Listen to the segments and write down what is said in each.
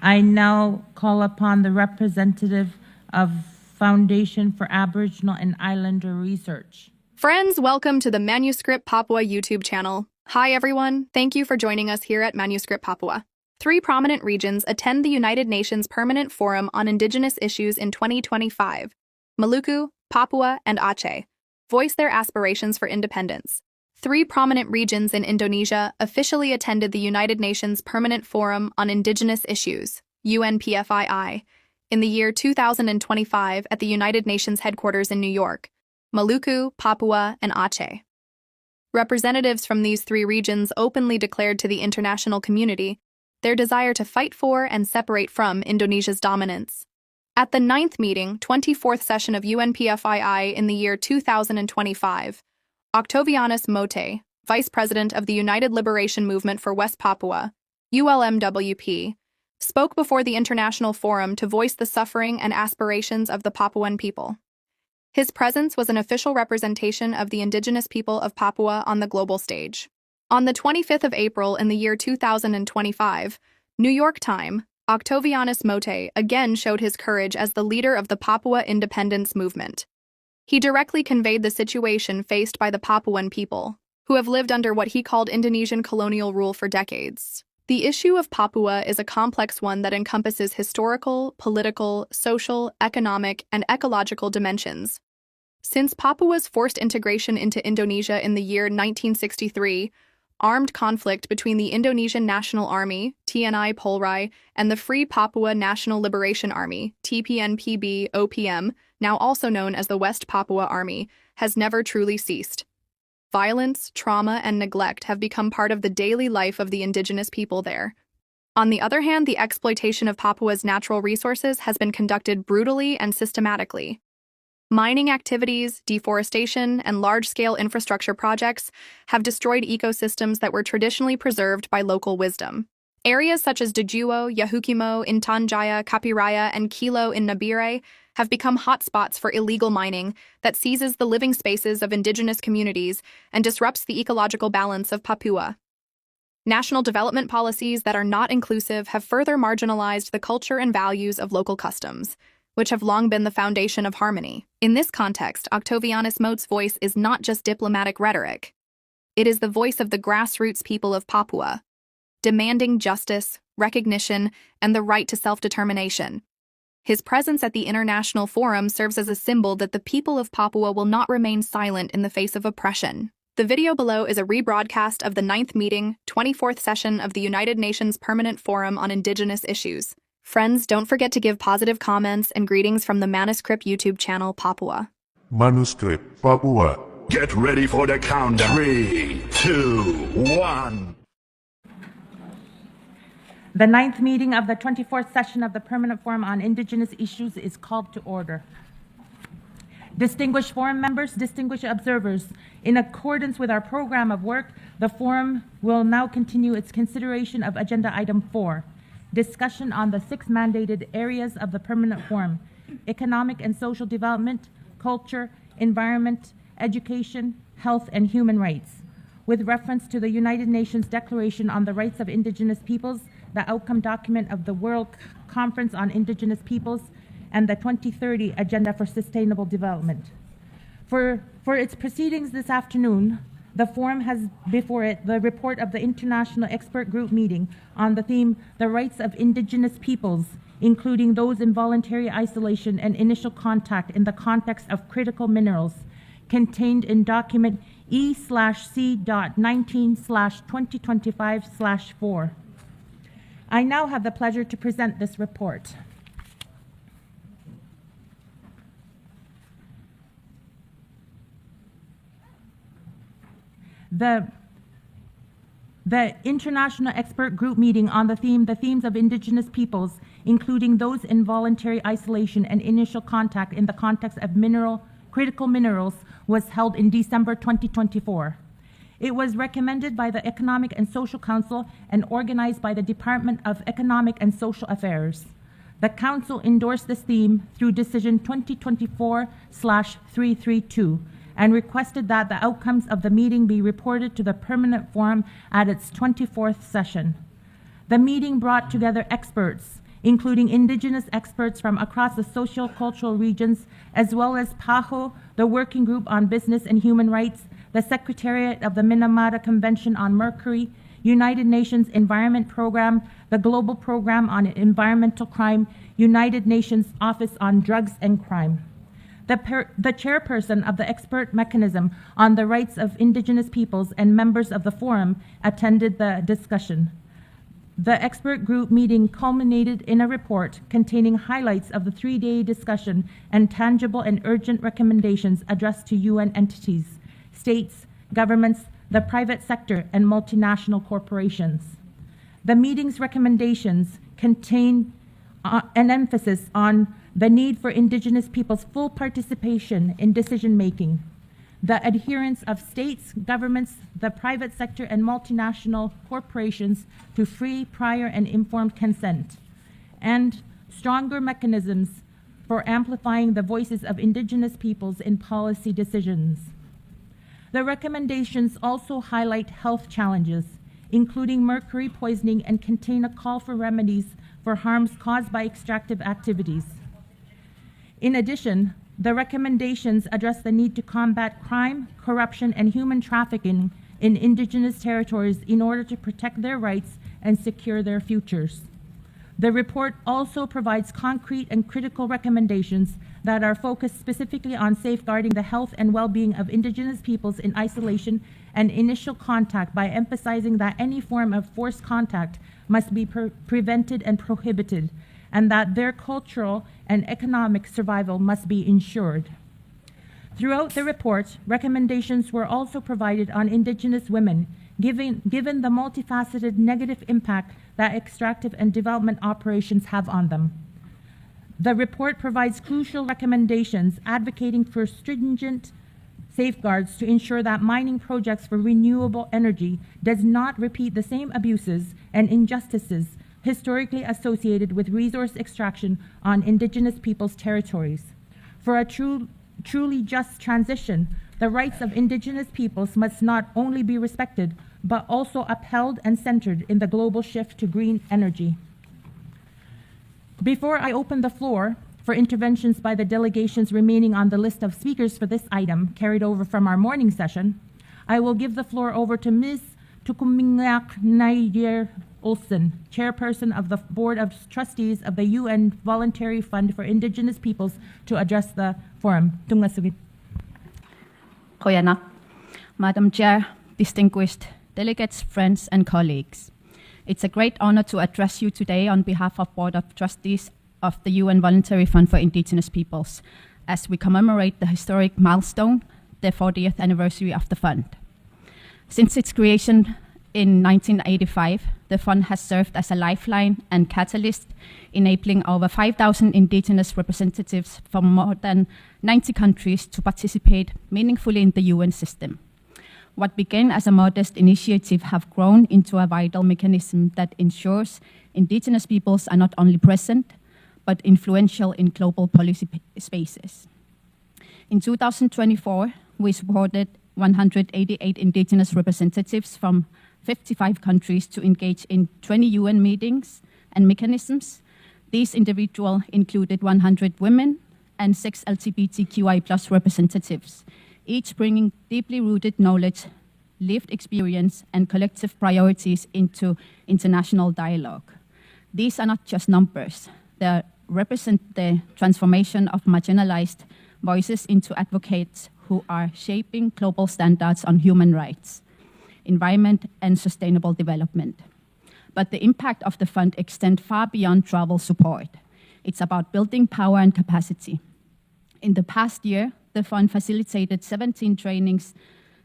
I now call upon the representative of Foundation for Aboriginal and Islander Research. Friends, welcome to the Manuscript Papua YouTube channel. Hi everyone, thank you for joining us here at Manuscript Papua. 3 prominent regions attend the United Nations Permanent Forum on Indigenous Issues in 2025. Maluku, Papua, and Aceh voice their aspirations for independence. 3 prominent regions in Indonesia officially attended the United Nations Permanent Forum on Indigenous Issues, UNPFII, in the year 2025 at the United Nations headquarters in New York, Maluku, Papua, and Aceh. Representatives from these 3 regions openly declared to the international community their desire to fight for and separate from Indonesia's dominance. At the 9th meeting, 24th session of UNPFII in the year 2025, Octavianus Mote, Vice President of the United Liberation Movement for West Papua, ULMWP, spoke before the International Forum to voice the suffering and aspirations of the Papuan people. His presence was an official representation of the indigenous people of Papua on the global stage. On the 25th of April in the year 2025, New York time, Octavianus Mote again showed his courage as the leader of the Papua independence movement. He directly conveyed the situation faced by the Papuan people, who have lived under what he called Indonesian colonial rule for decades. The issue of Papua is a complex one that encompasses historical, political, social, economic, and ecological dimensions. Since Papua's forced integration into Indonesia in the year 1963, armed conflict between the Indonesian National Army, TNI Polri, and the Free Papua National Liberation Army, TPNPB OPM, now also known as the West Papua Army, has never truly ceased. Violence, trauma, and neglect have become part of the daily life of the indigenous people there. On the other hand, the exploitation of Papua's natural resources has been conducted brutally and systematically. Mining activities, deforestation, and large-scale infrastructure projects have destroyed ecosystems that were traditionally preserved by local wisdom. Areas such as Dajuo, Yahukimo, Intan Jaya, Kapiraya, and Kilo in Nabire have become hotspots for illegal mining that seizes the living spaces of indigenous communities and disrupts the ecological balance of Papua. National development policies that are not inclusive have further marginalized the culture and values of local customs, which have long been the foundation of harmony. In this context, Octavianus Mote's voice is not just diplomatic rhetoric. It is the voice of the grassroots people of Papua, demanding justice, recognition, and the right to self-determination. His presence at the International Forum serves as a symbol that the people of Papua will not remain silent in the face of oppression. The video below is a rebroadcast of the 9th meeting, 24th session of the United Nations Permanent Forum on Indigenous Issues. Friends, don't forget to give positive comments and greetings from the Manuscript YouTube channel, Papua. Manuscript Papua. Get ready for the countdown. 3, 2, 1. The 9th meeting of the 24th session of the Permanent Forum on Indigenous Issues is called to order. Distinguished forum members, distinguished observers, in accordance with our program of work, the forum will now continue its consideration of Agenda Item 4, discussion on the 6 mandated areas of the Permanent Forum: economic and social development, culture, environment, education, health, and human rights. With reference to the United Nations Declaration on the Rights of Indigenous Peoples, the outcome document of the World Conference on Indigenous Peoples, and the 2030 Agenda for Sustainable Development. For its proceedings this afternoon, the forum has before it the report of the International Expert Group meeting on the theme, The Rights of Indigenous Peoples, including those in voluntary isolation and initial contact in the context of critical minerals, contained in document E/C.19/2025/4. I now have the pleasure to present this report. The International Expert Group meeting on the themes of Indigenous peoples, including those in voluntary isolation and initial contact in the context of critical minerals, was held in December 2024. It was recommended by the Economic and Social Council and organized by the Department of Economic and Social Affairs. The Council endorsed this theme through Decision 2024/332 and requested that the outcomes of the meeting be reported to the Permanent Forum at its 24th session. The meeting brought together experts, including indigenous experts from across the socio-cultural regions, as well as PAHO, the Working Group on Business and Human Rights, the Secretariat of the Minamata Convention on Mercury, United Nations Environment Program, the Global Program on Environmental Crime, United Nations Office on Drugs and Crime. The chairperson of the expert mechanism on the rights of indigenous peoples and members of the forum attended the discussion. The expert group meeting culminated in a report containing highlights of the 3-day discussion and tangible and urgent recommendations addressed to UN entities, states, governments, the private sector, and multinational corporations. The meeting's recommendations contain an emphasis on the need for indigenous peoples' full participation in decision-making, the adherence of states, governments, the private sector, and multinational corporations to free, prior, and informed consent, and stronger mechanisms for amplifying the voices of indigenous peoples in policy decisions. The recommendations also highlight health challenges, including mercury poisoning, and contain a call for remedies for harms caused by extractive activities. In addition, the recommendations address the need to combat crime, corruption, and human trafficking in indigenous territories in order to protect their rights and secure their futures. The report also provides concrete and critical recommendations that are focused specifically on safeguarding the health and well-being of indigenous peoples in isolation and initial contact by emphasizing that any form of forced contact must be prevented and prohibited, and that their cultural and economic survival must be ensured. Throughout the report, recommendations were also provided on indigenous women, given the multifaceted negative impact that extractive and development operations have on them. The report provides crucial recommendations advocating for stringent safeguards to ensure that mining projects for renewable energy does not repeat the same abuses and injustices historically associated with resource extraction on indigenous peoples' territories. For a truly just transition, the rights of indigenous peoples must not only be respected, but also upheld and centered in the global shift to green energy. Before I open the floor for interventions by the delegations remaining on the list of speakers for this item carried over from our morning session, I will give the floor over to Ms. Tukumingak Nair Olsen, Chairperson of the Board of Trustees of the UN Voluntary Fund for Indigenous Peoples, to address the forum. Tungasugit. Koyanak, Madam Chair, distinguished delegates, friends, and colleagues. It's a great honor to address you today on behalf of Board of Trustees of the UN Voluntary Fund for Indigenous Peoples as we commemorate the historic milestone, the 40th anniversary of the fund. Since its creation in 1985, the fund has served as a lifeline and catalyst, enabling over 5,000 indigenous representatives from more than 90 countries to participate meaningfully in the UN system. What began as a modest initiative have grown into a vital mechanism that ensures indigenous peoples are not only present, but influential in global policy spaces. In 2024, we supported 188 indigenous representatives from 55 countries to engage in 20 UN meetings and mechanisms. These individuals included 100 women and 6 LGBTQI+ representatives, each bringing deeply rooted knowledge, lived experience, and collective priorities into international dialogue. These are not just numbers. They represent the transformation of marginalized voices into advocates who are shaping global standards on human rights, environment, and sustainable development. But the impact of the fund extends far beyond travel support. It's about building power and capacity. In the past year, the fund facilitated 17 training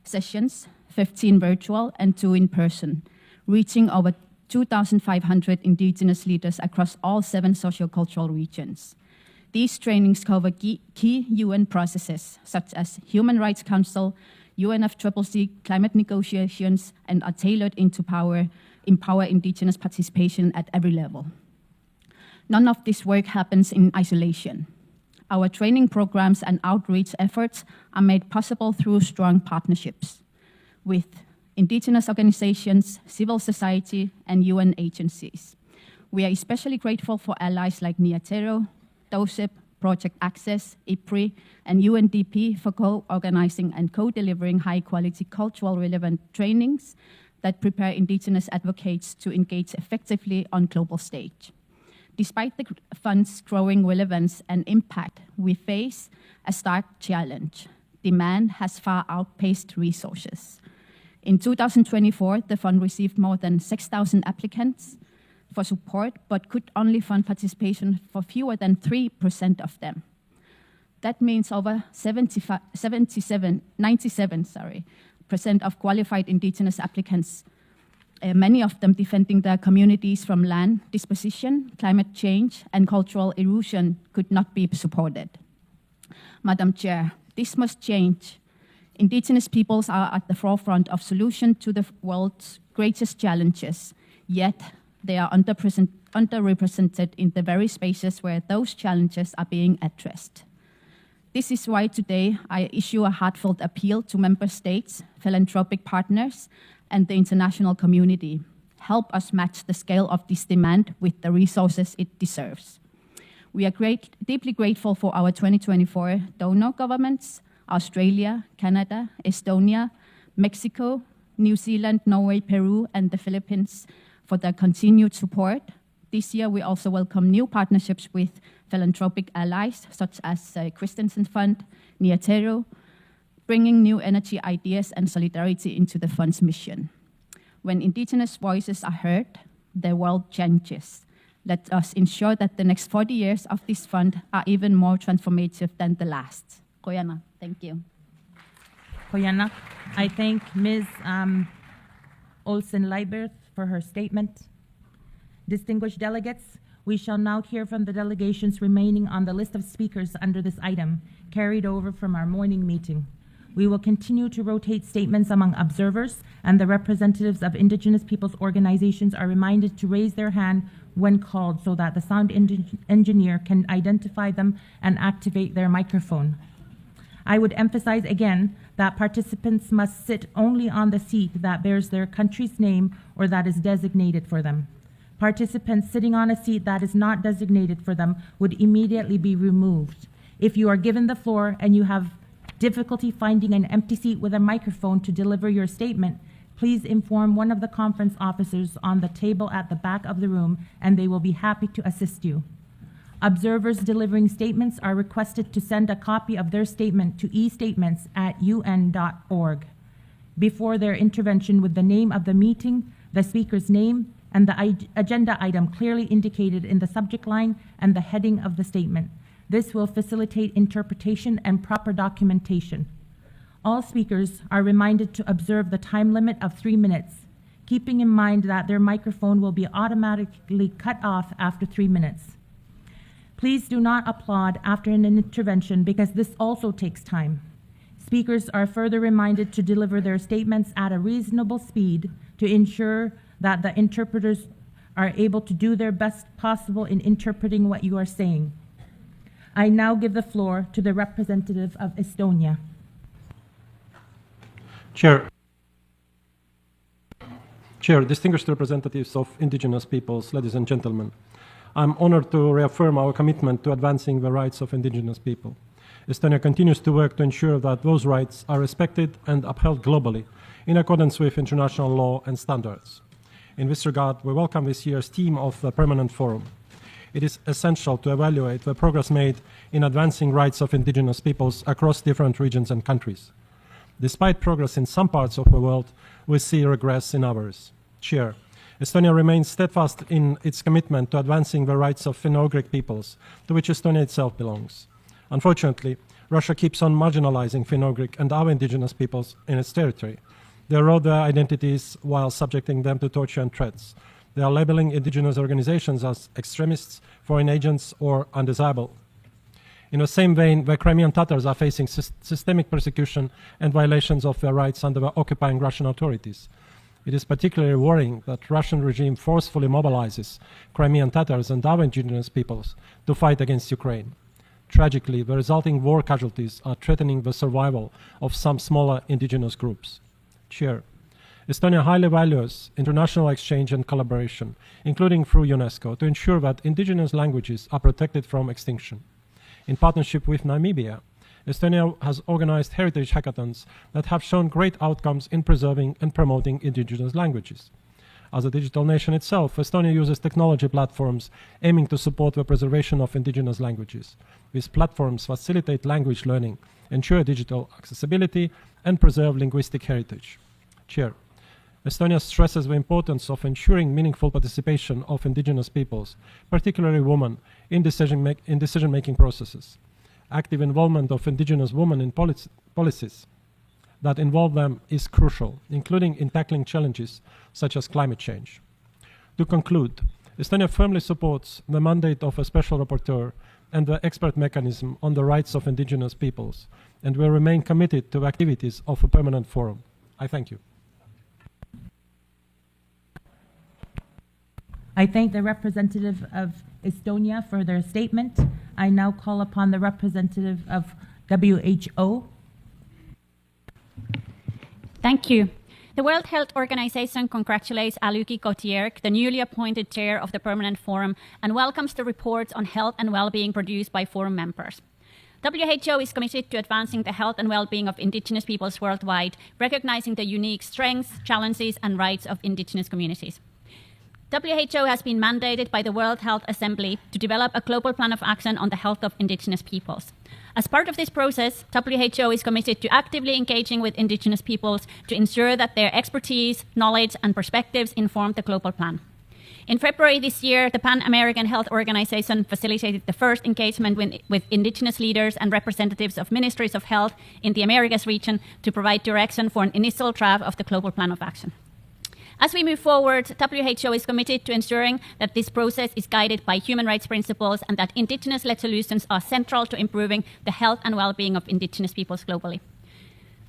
sessions, 15 virtual and 2 in person, reaching over 2,500 indigenous leaders across all 7 sociocultural regions. These trainings cover key UN processes, such as Human Rights Council, UNFCCC climate negotiations, and are tailored into empower indigenous participation at every level. None of this work happens in isolation. Our training programs and outreach efforts are made possible through strong partnerships with indigenous organizations, civil society, and UN agencies. We are especially grateful for allies like Niatero, DOSIP, Project Access, IPRI, and UNDP for co-organizing and co-delivering high-quality cultural relevant trainings that prepare Indigenous advocates to engage effectively on global stage. Despite the fund's growing relevance and impact, we face a stark challenge. Demand has far outpaced resources. In 2024, the fund received more than 6,000 applicants for support, but could only fund participation for fewer than 3% of them. That means over 97% of qualified Indigenous applicants, many of them defending their communities from land disposition, climate change, and cultural erosion, could not be supported. Madam Chair, this must change. Indigenous peoples are at the forefront of solution to the world's greatest challenges, yet they are underrepresented in the very spaces where those challenges are being addressed. This is why today I issue a heartfelt appeal to member states, philanthropic partners, and the international community. Help us match the scale of this demand with the resources it deserves. We are deeply grateful for our 2024 donor governments, Australia, Canada, Estonia, Mexico, New Zealand, Norway, Peru, and the Philippines for their continued support. This year, we also welcome new partnerships with philanthropic allies such as Christensen Fund, Niatero, bringing new energy ideas and solidarity into the fund's mission. When Indigenous voices are heard, the world changes. Let us ensure that the next 40 years of this fund are even more transformative than the last. Koyana, thank you. Koyana, I thank Ms. Olsen-Leiberth for her statement. Distinguished delegates, we shall now hear from the delegations remaining on the list of speakers under this item, carried over from our morning meeting. We will continue to rotate statements among observers, and the representatives of Indigenous peoples' organizations are reminded to raise their hand when called so that the sound engineer can identify them and activate their microphone. I would emphasize again that participants must sit only on the seat that bears their country's name or that is designated for them. Participants sitting on a seat that is not designated for them would immediately be removed. If you are given the floor and you have difficulty finding an empty seat with a microphone to deliver your statement, please inform one of the conference officers on the table at the back of the room, and they will be happy to assist you. Observers delivering statements are requested to send a copy of their statement to estatements@un.org before their intervention with the name of the meeting, the speaker's name, and the agenda item clearly indicated in the subject line and the heading of the statement. This will facilitate interpretation and proper documentation. All speakers are reminded to observe the time limit of 3 minutes, keeping in mind that their microphone will be automatically cut off after 3 minutes. Please do not applaud after an intervention because this also takes time. Speakers are further reminded to deliver their statements at a reasonable speed to ensure that the interpreters are able to do their best possible in interpreting what you are saying. I now give the floor to the representative of Estonia. Chair, distinguished representatives of Indigenous peoples, ladies and gentlemen, I'm honored to reaffirm our commitment to advancing the rights of Indigenous people. Estonia continues to work to ensure that those rights are respected and upheld globally in accordance with international law and standards. In this regard, we welcome this year's theme of the Permanent Forum. It is essential to evaluate the progress made in advancing rights of Indigenous peoples across different regions and countries. Despite progress in some parts of the world, we see regress in others. Chair, Estonia remains steadfast in its commitment to advancing the rights of Finno-Ugric peoples, to which Estonia itself belongs. Unfortunately, Russia keeps on marginalizing Finno-Ugric and other Indigenous peoples in its territory. They erode their identities while subjecting them to torture and threats. They are labeling Indigenous organizations as extremists, foreign agents, or undesirable. In the same vein, the Crimean Tatars are facing systemic persecution and violations of their rights under the occupying Russian authorities. It is particularly worrying that the Russian regime forcefully mobilizes Crimean Tatars and other Indigenous peoples to fight against Ukraine. Tragically, the resulting war casualties are threatening the survival of some smaller Indigenous groups. Chair, Estonia highly values international exchange and collaboration, including through UNESCO, to ensure that indigenous languages are protected from extinction. In partnership with Namibia, Estonia has organized heritage hackathons that have shown great outcomes in preserving and promoting indigenous languages. As a digital nation itself, Estonia uses technology platforms aiming to support the preservation of indigenous languages. These platforms facilitate language learning, ensure digital accessibility, and preserve linguistic heritage. Chair, Estonia stresses the importance of ensuring meaningful participation of indigenous peoples, particularly women, in decision-making processes. Active involvement of indigenous women in policies that involve them is crucial, including in tackling challenges such as climate change. To conclude, Estonia firmly supports the mandate of a special rapporteur and the expert mechanism on the rights of indigenous peoples, and will remain committed to activities of a permanent forum. I thank you. I thank the representative of Estonia for their statement. I now call upon the representative of WHO. Thank you. The World Health Organization congratulates Aluki Kotierk, the newly appointed chair of the Permanent Forum, and welcomes the reports on health and well-being produced by Forum members. WHO is committed to advancing the health and well-being of indigenous peoples worldwide, recognizing the unique strengths, challenges, and rights of indigenous communities. WHO has been mandated by the World Health Assembly to develop a global plan of action on the health of indigenous peoples. As part of this process, WHO is committed to actively engaging with indigenous peoples to ensure that their expertise, knowledge, and perspectives inform the global plan. In February this year, the Pan American Health Organization facilitated the first engagement with indigenous leaders and representatives of ministries of health in the Americas region to provide direction for an initial draft of the global plan of action. As we move forward, WHO is committed to ensuring that this process is guided by human rights principles and that indigenous-led solutions are central to improving the health and well-being of indigenous peoples globally.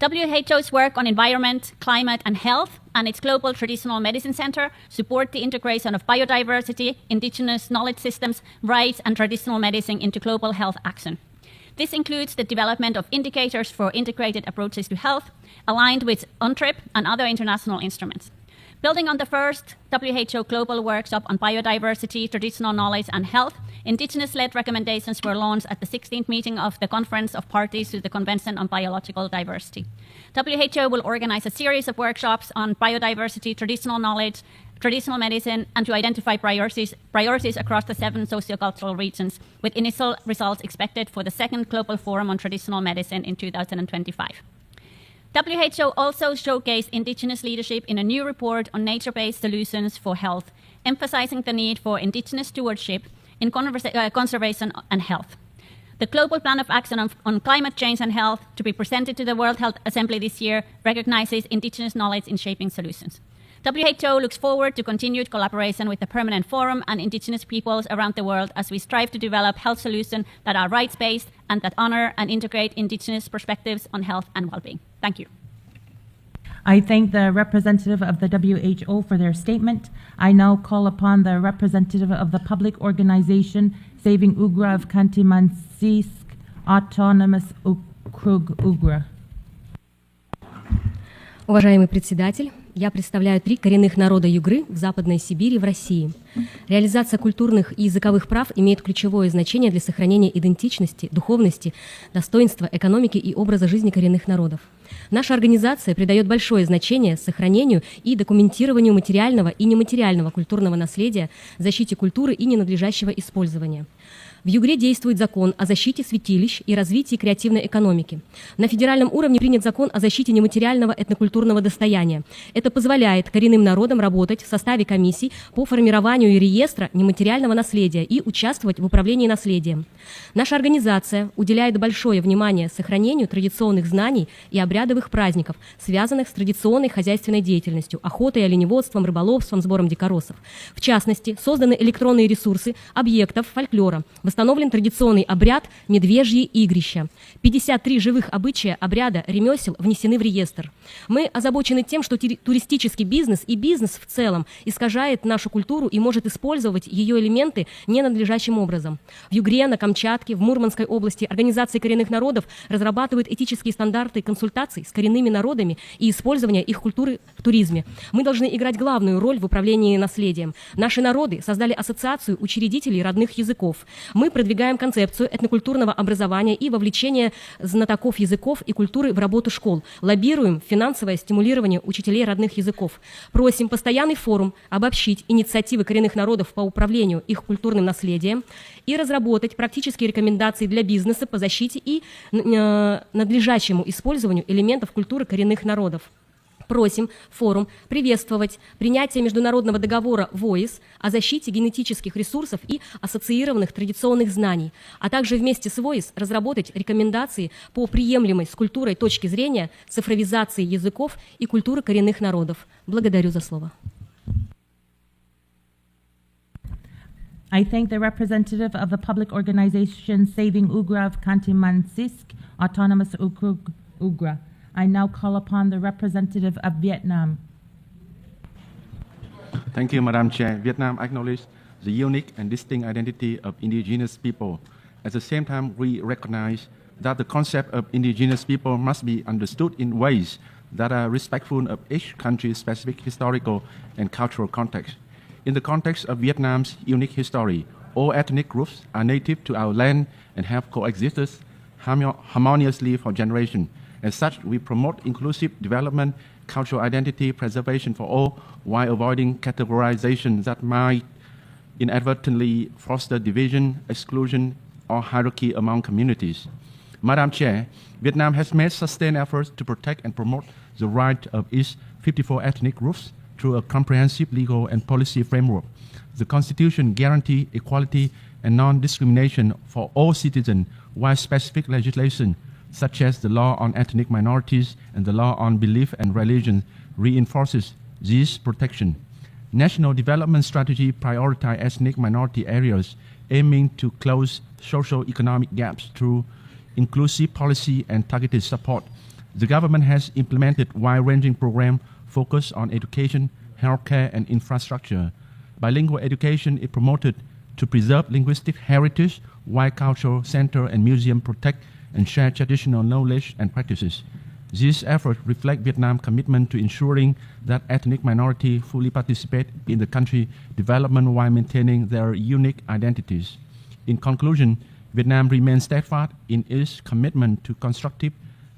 WHO's work on environment, climate, and health and its Global Traditional Medicine Center support the integration of biodiversity, indigenous knowledge systems, rights, and traditional medicine into global health action. This includes the development of indicators for integrated approaches to health, aligned with UNTRIP and other international instruments. Building on the first WHO Global Workshop on Biodiversity, Traditional Knowledge and Health, indigenous-led recommendations were launched at the 16th meeting of the Conference of Parties to the Convention on Biological Diversity. WHO will organize a series of workshops on biodiversity, traditional knowledge, traditional medicine, and to identify priorities across the 7 sociocultural regions, with initial results expected for the second Global Forum on Traditional Medicine in 2025. WHO also showcased indigenous leadership in a new report on nature-based solutions for health, emphasizing the need for indigenous stewardship in conservation and health. The Global Plan of Action on Climate Change and Health, to be presented to the World Health Assembly this year, recognizes indigenous knowledge in shaping solutions. WHO looks forward to continued collaboration with the Permanent Forum and indigenous peoples around the world as we strive to develop health solutions that are rights-based and that honor and integrate indigenous perspectives on health and well-being. Thank you. I thank the representative of the WHO for their statement. I now call upon the representative of the public organization Saving Ugra of Khanty-Mansiysk Autonomous Okrug Ugra. Уважаемый председатель, я представляю 3 коренных народа Югры в Западной Сибири в России. Реализация культурных и языковых прав имеет ключевое значение для сохранения идентичности, духовности, достоинства, экономики и образа жизни коренных народов. Наша организация придает большое значение сохранению и документированию материального и нематериального культурного наследия, защите культуры и ненадлежащего использования. В Югре действует закон о защите святилищ и развитии креативной экономики. На федеральном уровне принят закон о защите нематериального этнокультурного достояния. Это позволяет коренным народам работать в составе комиссий по формированию реестра нематериального наследия и участвовать в управлении наследием. Наша организация уделяет большое внимание сохранению традиционных знаний и обрядовых праздников, связанных с традиционной хозяйственной деятельностью, охотой, оленеводством, рыболовством, сбором дикоросов. В частности, созданы электронные ресурсы объектов фольклора. Восстановлен традиционный обряд «Медвежьи игрища». 53 живых обычая обряда ремесел внесены в реестр. Мы озабочены тем, что туристический бизнес и бизнес в целом искажает нашу культуру и может использовать ее элементы ненадлежащим образом. В Югре, на Камчатке, в Мурманской области организации коренных народов разрабатывают этические стандарты консультаций ассоциаций с коренными народами и использования их культуры в туризме. Мы должны играть главную роль в управлении наследием. Наши народы создали ассоциацию учредителей родных языков. Мы продвигаем концепцию этнокультурного образования и вовлечения знатоков языков и культуры в работу школ. Лоббируем финансовое стимулирование учителей родных языков. Просим постоянный форум обобщить инициативы коренных народов по управлению их культурным наследием и разработать практические рекомендации для бизнеса по защите и надлежащему использованию элементов культуры коренных народов. Просим форум приветствовать принятие международного договора ВОИС о защите генетических ресурсов и ассоциированных традиционных знаний, а также вместе с ВОИС разработать рекомендации по приемлемой с культурой точки зрения цифровизации языков и культуры коренных народов. Благодарю за слово. I thank the representative of the public organization Saving Ugra of Khanty-Mansisk, Autonomous Ugra. I now call upon the representative of Vietnam. Thank you, Madam Chair. Vietnam acknowledges the unique and distinct identity of indigenous people. At the same time, we recognize that the concept of indigenous people must be understood in ways that are respectful of each country's specific historical and cultural context. In the context of Vietnam's unique history, all ethnic groups are native to our land and have coexisted harmoniously for generations. As such, we promote inclusive development, cultural identity preservation for all, while avoiding categorization that might inadvertently foster division, exclusion, or hierarchy among communities. Madam Chair, Vietnam has made sustained efforts to protect and promote the rights of its 54 ethnic groups through a comprehensive legal and policy framework. The Constitution guarantees equality and non-discrimination for all citizens, while specific legislation such as the law on ethnic minorities and the law on belief and religion reinforces this protection. National development strategy prioritize ethnic minority areas, aiming to close socio-economic gaps through inclusive policy and targeted support. The government has implemented wide-ranging programs focused on education, healthcare, and infrastructure. Bilingual education is promoted to preserve linguistic heritage, while cultural center and museum protect and share traditional knowledge and practices. These efforts reflect Vietnam's commitment to ensuring that ethnic minorities fully participate in the country's development while maintaining their unique identities. In conclusion, Vietnam remains steadfast in its commitment to constructive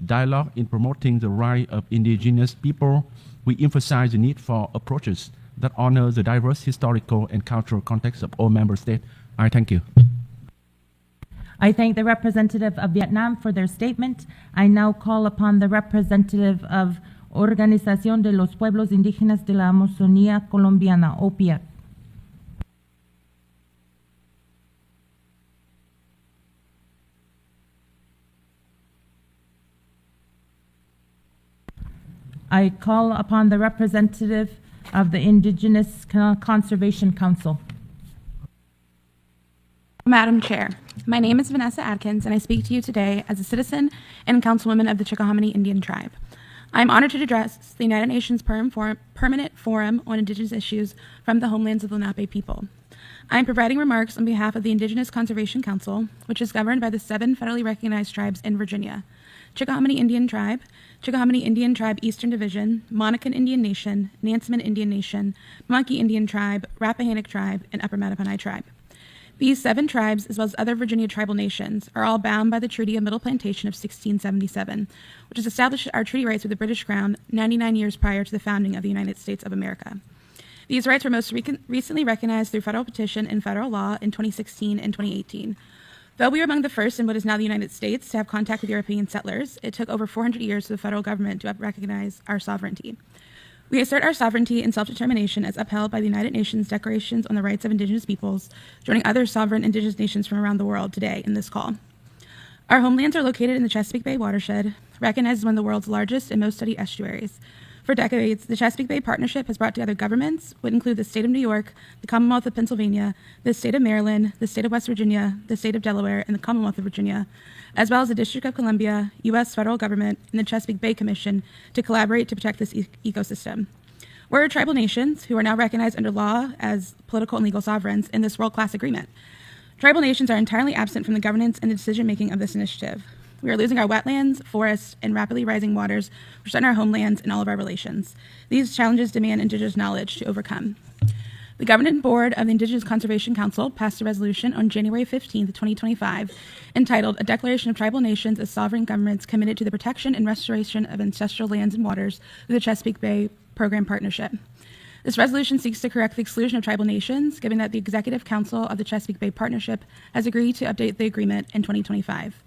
dialogue in promoting the rights of indigenous people. We emphasize the need for approaches that honor the diverse historical and cultural context of all member states. I thank you. I thank the representative of Vietnam for their statement. I now call upon the representative of Organización de los Pueblos Indígenas de la Amazonía Colombiana, OPIAC. I call upon the representative of the Indigenous Conservation Council. Madam Chair, my name is Vanessa Adkins, and I speak to you today as a citizen and councilwoman of the Chickahominy Indian Tribe. I am honored to address the United Nations Permanent Forum on Indigenous Issues from the homelands of the Lenape people. I am providing remarks on behalf of the Indigenous Conservation Council, which is governed by the 7 federally recognized tribes in Virginia: Chickahominy Indian Tribe, Chickahominy Indian Tribe Eastern Division, Monacan Indian Nation, Nansemond Indian Nation, Monkey Indian Tribe, Rappahannock Tribe, and Upper Mattaponi Tribe. These 7 tribes, as well as other Virginia tribal nations, are all bound by the Treaty of Middle Plantation of 1677, which has established our treaty rights with the British Crown 99 years prior to the founding of the United States of America. These rights were most recently recognized through federal petition and federal law in 2016 and 2018. Though we were among the first in what is now the United States to have contact with European settlers, it took over 400 years for the federal government to recognize our sovereignty. We assert our sovereignty and self-determination as upheld by the United Nations Declarations on the Rights of Indigenous Peoples, joining other sovereign indigenous nations from around the world today in this call. Our homelands are located in the Chesapeake Bay watershed, recognized as one of the world's largest and most studied estuaries. For decades, the Chesapeake Bay Partnership has brought together governments, would include the state of New York, the Commonwealth of Pennsylvania, the state of Maryland, the state of West Virginia, the state of Delaware, and the Commonwealth of Virginia, as well as the District of Columbia, U.S. federal government, and the Chesapeake Bay Commission to collaborate to protect this ecosystem. We're tribal nations who are now recognized under law as political and legal sovereigns in this world-class agreement. Tribal nations are entirely absent from the governance and decision-making of this initiative. We are losing our wetlands, forests, and rapidly rising waters, which threaten our homelands and all of our relations. These challenges demand Indigenous knowledge to overcome. The Governing Board of the Indigenous Conservation Council passed a resolution on January 15, 2025, entitled A Declaration of Tribal Nations as Sovereign Governments Committed to the Protection and Restoration of Ancestral Lands and Waters through the Chesapeake Bay Program Partnership. This resolution seeks to correct the exclusion of tribal nations, given that the Executive Council of the Chesapeake Bay Partnership has agreed to update the agreement in 2025.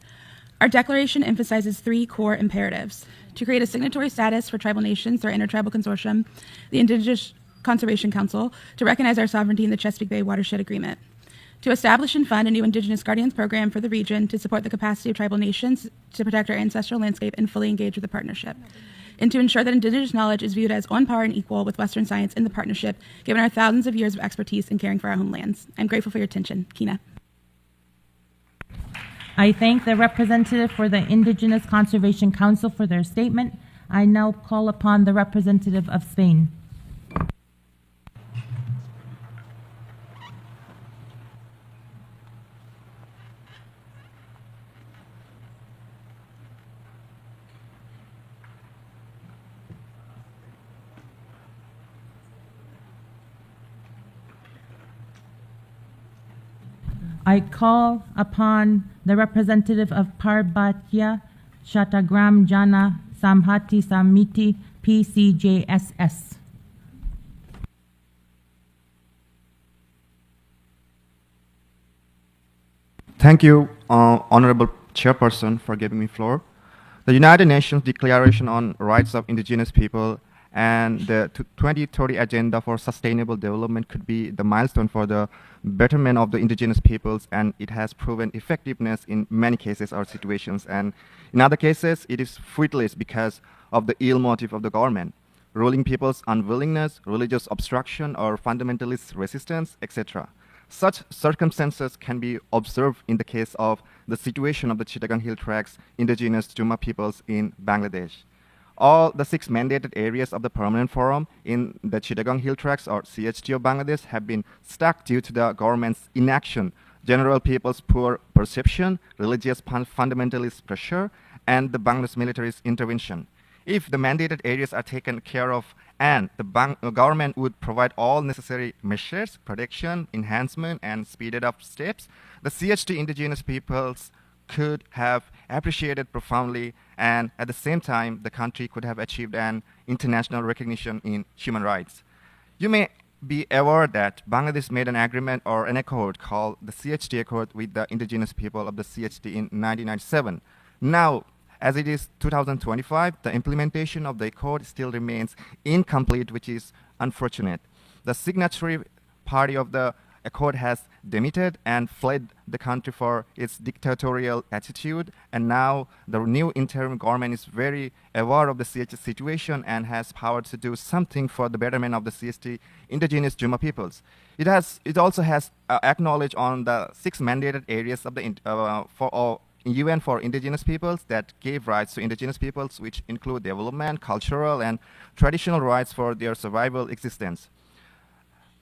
Our declaration emphasizes three core imperatives: to create a signatory status for tribal nations through our Intertribal Consortium, the Indigenous Conservation Council, to recognize our sovereignty in the Chesapeake Bay Watershed Agreement, to establish and fund a new Indigenous Guardians program for the region to support the capacity of tribal nations to protect our ancestral landscape and fully engage with the partnership, and to ensure that Indigenous knowledge is viewed as on par and equal with Western science in the partnership, given our thousands of years of expertise in caring for our homelands. I'm grateful for your attention. Kina. I thank the representative for the Indigenous Conservation Council for their statement. I now call upon the representative of Spain. I call upon the representative of Parbatya Chattogram Jana Samhati Samiti PCJSS. Thank you, Honorable Chairperson, for giving me floor. The United Nations Declaration on Rights of Indigenous People and the 2030 Agenda for Sustainable Development could be the milestone for the betterment of the indigenous peoples, and it has proven effectiveness in many cases or situations, and in other cases it is fruitless because of the ill motive of the government, ruling people's unwillingness, religious obstruction, or fundamentalist resistance, etc. Such circumstances can be observed in the case of the situation of the Chittagong Hill Tracts indigenous Juma peoples in Bangladesh. All the 6 mandated areas of the Permanent Forum in the Chittagong Hill Tracts, or CHT of Bangladesh, have been stuck due to the government's inaction, general people's poor perception, religious fundamentalist pressure, and the Bangladesh military's intervention. If the mandated areas are taken care of and the government would provide all necessary measures, protection, enhancement, and speeded up steps, the CHT indigenous peoples could have appreciated profoundly, and at the same time, the country could have achieved an international recognition in human rights. You may be aware that Bangladesh made an agreement or an accord called the CHT Accord with the indigenous people of the CHT in 1997. Now, as it is 2025, the implementation of the accord still remains incomplete, which is unfortunate. The signatory party of the accord has demitted and fled the country for its dictatorial attitude, and now the new interim government is very aware of the CHT situation and has power to do something for the betterment of the CHT indigenous Juma peoples. It also has acknowledged on the 6 mandated areas of the UN for indigenous peoples that gave rights to indigenous peoples, which include development, cultural, and traditional rights for their survival existence.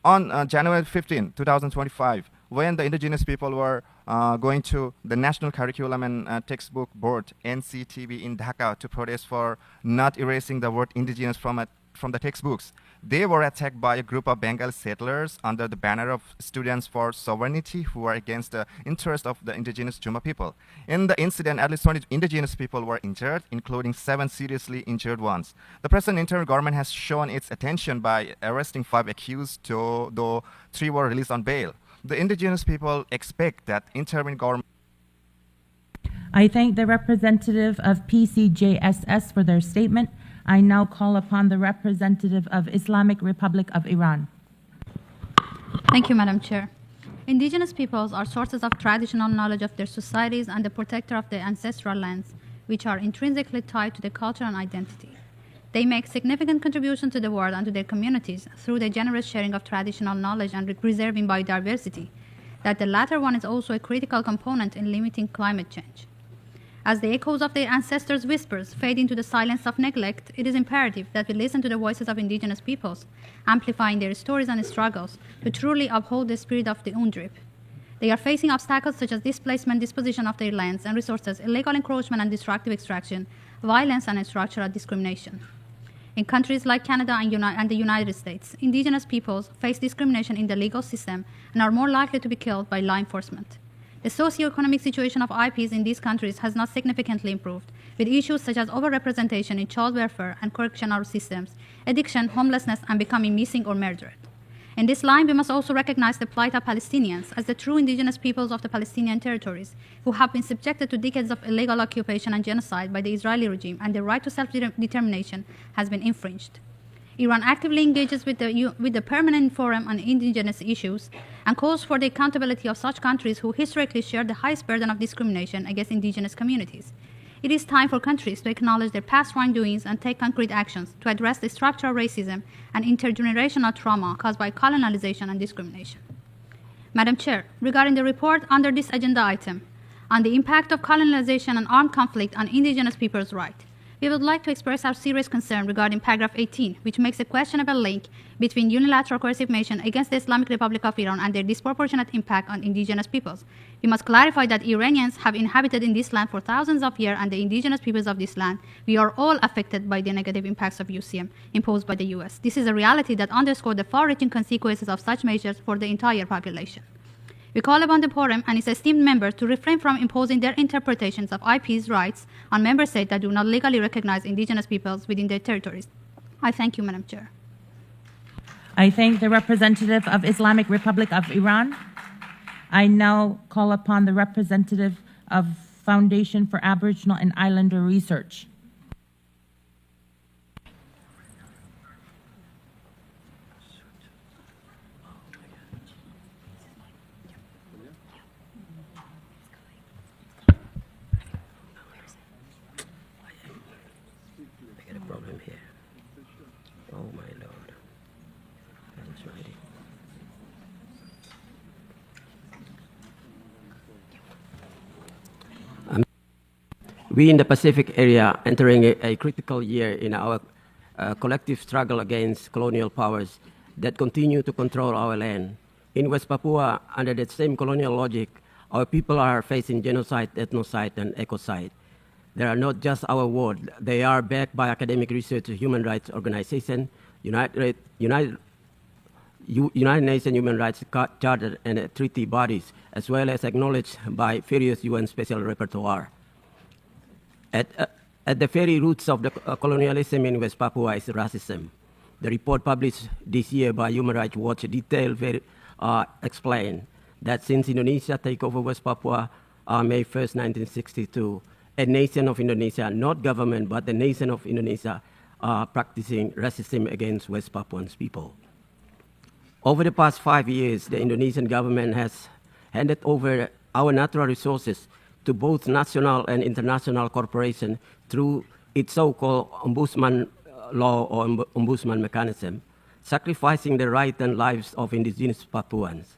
On January 15, 2025, when the indigenous people were going to the National Curriculum and Textbook Board, NCTB, in Dhaka to protest for not erasing the word indigenous from the textbooks, they were attacked by a group of Bengali settlers under the banner of Students for Sovereignty, who are against the interest of the indigenous Juma people. In the incident, at least 20 indigenous people were injured, including 7 seriously injured ones. The present interim government has shown its attention by arresting 5 accused, though 3 were released on bail. The indigenous people expect that interim government. I thank the representative of PCJSS for their statement. I now call upon the representative of Islamic Republic of Iran. Thank you, Madam Chair. Indigenous peoples are sources of traditional knowledge of their societies and the protector of their ancestral lands, which are intrinsically tied to their culture and identity. They make significant contribution to the world and to their communities through the generous sharing of traditional knowledge and preserving biodiversity, that the latter one is also a critical component in limiting climate change. As the echoes of their ancestors' whispers fade into the silence of neglect, it is imperative that we listen to the voices of indigenous peoples, amplifying their stories and struggles to truly uphold the spirit of the UNDRIP. They are facing obstacles such as displacement, disposition of their lands and resources, illegal encroachment and destructive extraction, violence, and structural discrimination. In countries like Canada and the United States, indigenous peoples face discrimination in the legal system and are more likely to be killed by law enforcement. The socio-economic situation of IPs in these countries has not significantly improved, with issues such as overrepresentation in child welfare and correctional systems, addiction, homelessness, and becoming missing or murdered. In this line, we must also recognize the plight of Palestinians as the true indigenous peoples of the Palestinian territories, who have been subjected to decades of illegal occupation and genocide by the Israeli regime, and their right to self-determination has been infringed. Iran actively engages with the Permanent Forum on Indigenous Issues and calls for the accountability of such countries who historically share the highest burden of discrimination against indigenous communities. It is time for countries to acknowledge their past wrongdoings and take concrete actions to address the structural racism and intergenerational trauma caused by colonialization and discrimination. Madam Chair, regarding the report under this agenda item on the impact of colonialization and armed conflict on indigenous people's rights, we would like to express our serious concern regarding paragraph 18, which makes a questionable link between unilateral coercive action against the Islamic Republic of Iran and their disproportionate impact on indigenous peoples. We must clarify that Iranians have inhabited in this land for thousands of years, and the indigenous peoples of this land, we are all affected by the negative impacts of UCM imposed by the US. This is a reality that underscores the far-reaching consequences of such measures for the entire population. We call upon the Forum and its esteemed members to refrain from imposing their interpretations of IP's rights on member states that do not legally recognize indigenous peoples within their territories. I thank you, Madam Chair. I thank the representative of Islamic Republic of Iran. I now call upon the representative of Foundation for Aboriginal and Islander Research. Problem here. Oh my Lord. That's right. We in the Pacific area entering a critical year in our collective struggle against colonial powers that continue to control our land. In West Papua, under that same colonial logic, our people are facing genocide, ethnocide, and ecocide. They are not just our word. They are backed by academic research, human rights organization, United Nations Human Rights Charter, and treaty bodies, as well as acknowledged by various UN Special Rapporteur. At the very roots of the colonialism in West Papua is racism. The report published this year by Human Rights Watch explain that since Indonesia take over West Papua May 1st, 1962, a nation of Indonesia, not government, but the nation of Indonesia, practicing racism against West Papuans people. Over the past 5 years, the Indonesian government has handed over our natural resources to both national and international corporations through its so-called ombudsman law or ombudsman mechanism, sacrificing the rights and lives of indigenous Papuans.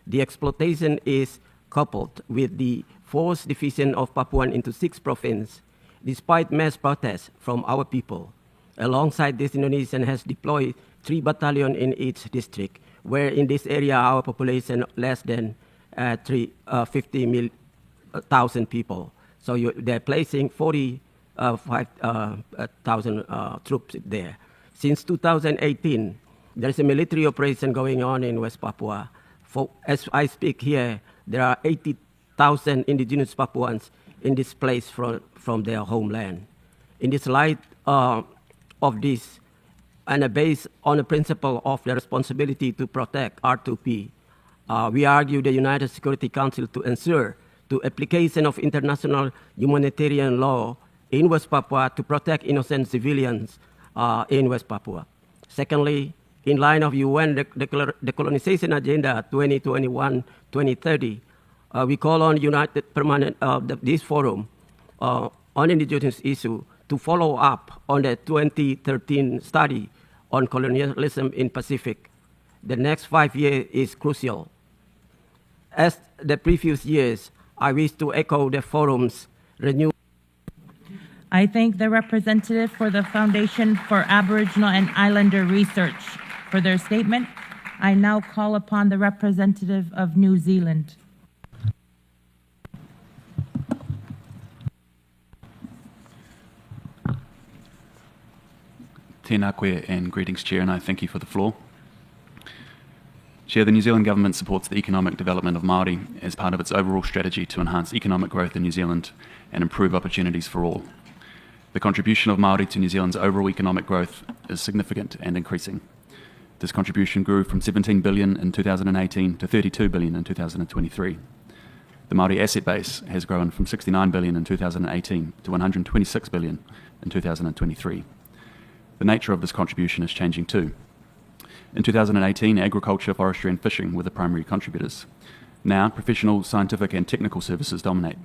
The exploitation is coupled with the forced division of Papuan into 6 provinces, despite mass protests from our people. Alongside this, Indonesia has deployed 3 battalions in each district, where in this area our population less than 50,000 people. So they're placing 45,000 troops there. Since 2018, there's a military operation going on in West Papua. As I speak here, there are 80,000 indigenous Papuans in this place from their homeland. In this light of this, and based on the principle of the responsibility to protect R2P, we argue the United Security Council to ensure the application of international humanitarian law in West Papua to protect innocent civilians in West Papua. Secondly, in line of UN Decolonization Agenda 2021-2030, we call on United Permanent this forum on indigenous issue to follow up on the 2013 study on colonialism in Pacific. The next 5 years is crucial. As the previous years, I wish to echo the forum's renewed. I thank the representative for the Foundation for Aboriginal and Islander Research for their statement. I now call upon the representative of New Zealand. tēnā koe and greetings, Chair, and I thank you for the floor. Chair, the New Zealand Government supports the economic development of Māori as part of its overall strategy to enhance economic growth in New Zealand and improve opportunities for all. The contribution of Māori to New Zealand's overall economic growth is significant and increasing. This contribution grew from 17 billion in 2018 to 32 billion in 2023. The Māori asset base has grown from 69 billion in 2018 to 126 billion in 2023. The nature of this contribution is changing too. In 2018, agriculture, forestry and fishing were the primary contributors. Now, professional, scientific and technical services dominate,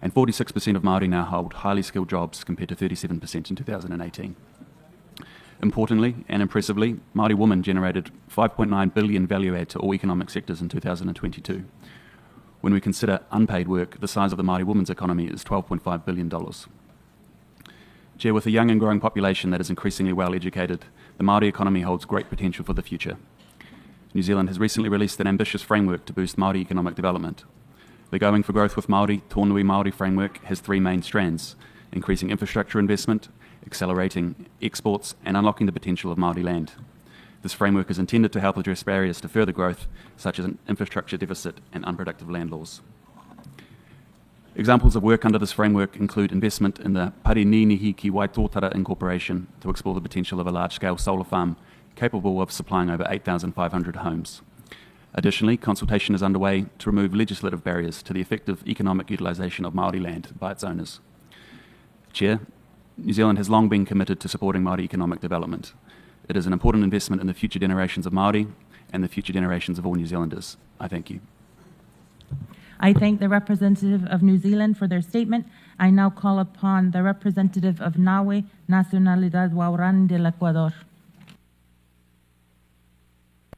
and 46% of Māori now hold highly skilled jobs compared to 37% in 2018. Importantly and impressively, Māori women generated 5.9 billion value add to all economic sectors in 2022. When we consider unpaid work, the size of the Māori women's economy is $12.5 billion. Chair, with a young and growing population that is increasingly well educated, the Māori economy holds great potential for the future. New Zealand has recently released an ambitious framework to boost Māori economic development. The Going for Growth with Māori, Tōnui Māori framework has three main strands: increasing infrastructure investment, accelerating exports, and unlocking the potential of Māori land. This framework is intended to help address barriers to further growth, such as an infrastructure deficit and unproductive land laws. Examples of work under this framework include investment in the Parininihi ki Waitōtara Incorporation to explore the potential of a large-scale solar farm capable of supplying over 8,500 homes. Additionally, consultation is underway to remove legislative barriers to the effective economic utilisation of Māori land by its owners. Chair, New Zealand has long been committed to supporting Māori economic development. It is an important investment in the future generations of Māori and the future generations of all New Zealanders. I thank you. I thank the representative of New Zealand for their statement. I now call upon the representative of Naue, Nacionalidad Guaraní del Ecuador.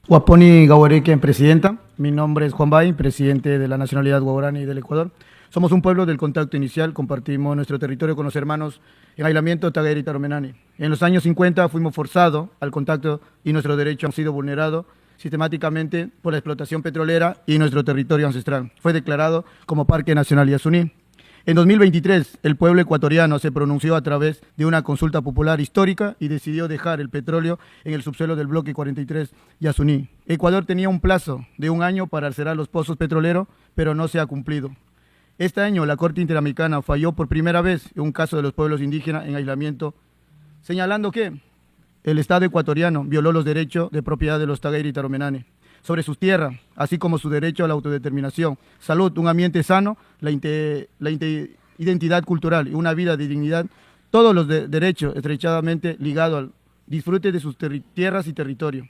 Waponi Gawareke, presidenta. Mi nombre es Juan Bay, presidente de la Nacionalidad Guaraní del Ecuador. Somos un pueblo del contacto inicial, compartimos nuestro territorio con los hermanos en aislamiento Tagaire y Taromenani. En los años 50 fuimos forzados al contacto y nuestros derechos han sido vulnerados sistemáticamente por la explotación petrolera y nuestro territorio ancestral. Fue declarado como Parque Nacional Yasuní. En 2023, el pueblo ecuatoriano se pronunció a través de una consulta popular histórica y decidió dejar el petróleo en el subsuelo del bloque 43 Yasuní. Ecuador tenía un plazo de 1 año para cerrar los pozos petroleros, pero no se ha cumplido. Este año, la Corte Interamericana falló por primera vez en un caso de los pueblos indígenas en aislamiento, señalando que el Estado ecuatoriano violó los derechos de propiedad de los Tagaire y Taromenani sobre sus tierras, así como su derecho a la autodeterminación, salud, un ambiente sano, la identidad cultural y una vida de dignidad, todos los derechos estrechamente ligados al disfrute de sus tierras y territorios.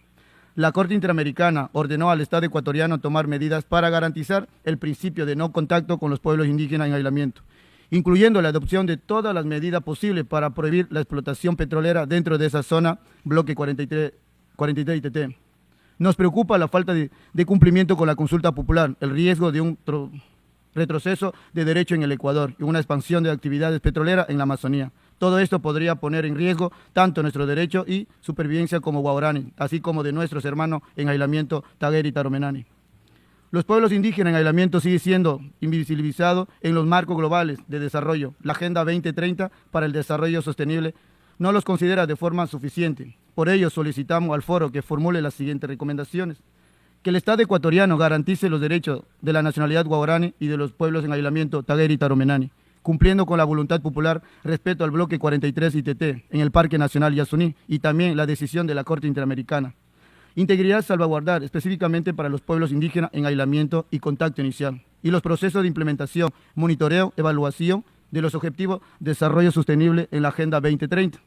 La Corte Interamericana ordenó al Estado ecuatoriano tomar medidas para garantizar el principio de no contacto con los pueblos indígenas en aislamiento, incluyendo la adopción de todas las medidas posibles para prohibir la explotación petrolera dentro de esa zona, bloque 43 ITT. Nos preocupa la falta de cumplimiento con la consulta popular, el riesgo de un retroceso de derecho en el Ecuador y una expansión de actividades petroleras en la Amazonía. Todo esto podría poner en riesgo tanto nuestro derecho y supervivencia como guaraní, así como de nuestros hermanos en aislamiento Tagaire y Taromenani. Los pueblos indígenas en aislamiento siguen siendo invisibilizados en los marcos globales de desarrollo. La Agenda 2030 para el Desarrollo Sostenible no los considera de forma suficiente. Por ello solicitamos al foro que formule las siguientes recomendaciones: que el Estado ecuatoriano garantice los derechos de la nacionalidad guaraní y de los pueblos en aislamiento Tagaire y Taromenani, cumpliendo con la voluntad popular respecto al bloque 43 ITT en el Parque Nacional Yasuní y también la decisión de la Corte Interamericana. Integridad salvaguardar específicamente para los pueblos indígenas en aislamiento y contacto inicial, y los procesos de implementación, monitoreo, evaluación de los objetivos de desarrollo sostenible en la Agenda 2030.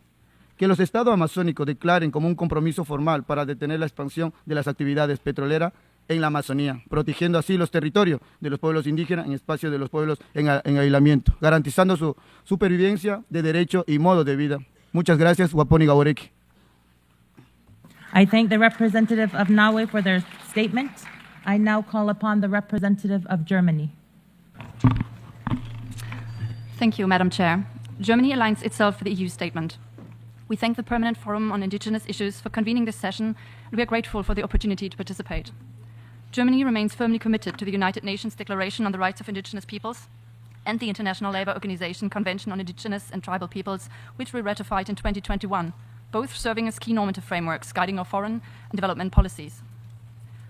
Que los estados amazónicos declaren como un compromiso formal para detener la expansión de las actividades petroleras en la Amazonía, protegiendo así los territorios de los pueblos indígenas en espacio de los pueblos en aislamiento, garantizando su supervivencia de derecho y modo de vida. Muchas gracias, Waponi Gawareki. I thank the representative of Naue for their statement. I now call upon the representative of Germany. Thank you, Madam Chair. Germany aligns itself with the EU statement. We thank the Permanent Forum on Indigenous Issues for convening this session, and we are grateful for the opportunity to participate. Germany remains firmly committed to the United Nations Declaration on the Rights of Indigenous Peoples and the International Labour Organization Convention on Indigenous and Tribal Peoples, which we ratified in 2021, both serving as key normative frameworks guiding our foreign and development policies.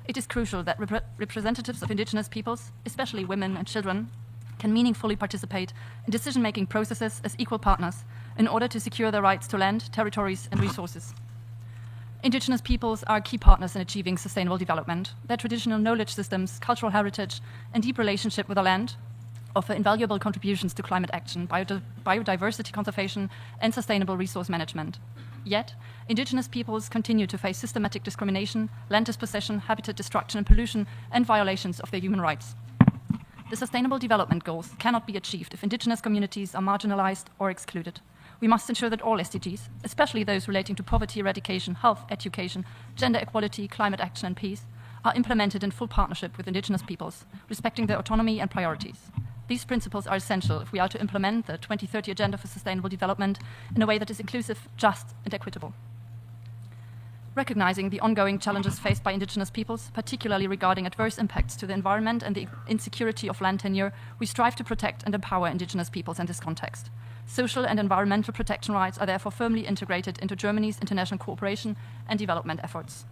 It is crucial that representatives of indigenous peoples, especially women and children, can meaningfully participate in decision-making processes as equal partners in order to secure their rights to land, territories, and resources. Indigenous peoples are key partners in achieving sustainable development. Their traditional knowledge systems, cultural heritage, and deep relationship with the land offer invaluable contributions to climate action, biodiversity conservation, and sustainable resource management. Yet, indigenous peoples continue to face systematic discrimination, land dispossession, habitat destruction and pollution, and violations of their human rights. The Sustainable Development Goals cannot be achieved if indigenous communities are marginalized or excluded. We must ensure that all SDGs, especially those relating to poverty eradication, health, education, gender equality, climate action, and peace, are implemented in full partnership with indigenous peoples, respecting their autonomy and priorities. These principles are essential if we are to implement the 2030 Agenda for Sustainable Development in a way that is inclusive, just, and equitable. Recognizing the ongoing challenges faced by indigenous peoples, particularly regarding adverse impacts to the environment and the insecurity of land tenure, we strive to protect and empower indigenous peoples in this context. Social and environmental protection rights are therefore firmly integrated into Germany's international cooperation and development efforts.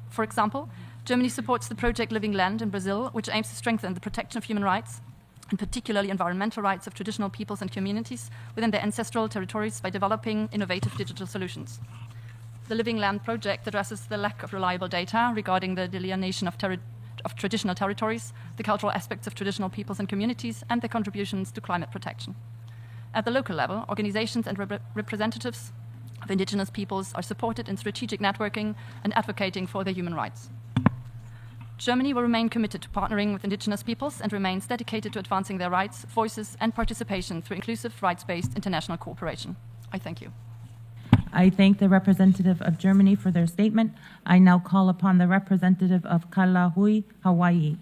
For example, Germany supports the project Living Land in Brazil, which aims to strengthen the protection of human rights, and particularly environmental rights of traditional peoples and communities within their ancestral territories by developing innovative digital solutions. The Living Land project addresses the lack of reliable data regarding the delineation of traditional territories, the cultural aspects of traditional peoples and communities, and their contributions to climate protection. At the local level, organizations and representatives of indigenous peoples are supported in strategic networking and advocating for their human rights. Germany will remain committed to partnering with indigenous peoples and remains dedicated to advancing their rights, voices, and participation through inclusive, rights-based international cooperation. I thank you. I thank the representative of Germany for their statement. I now call upon the representative of Kalahui, Hawaii.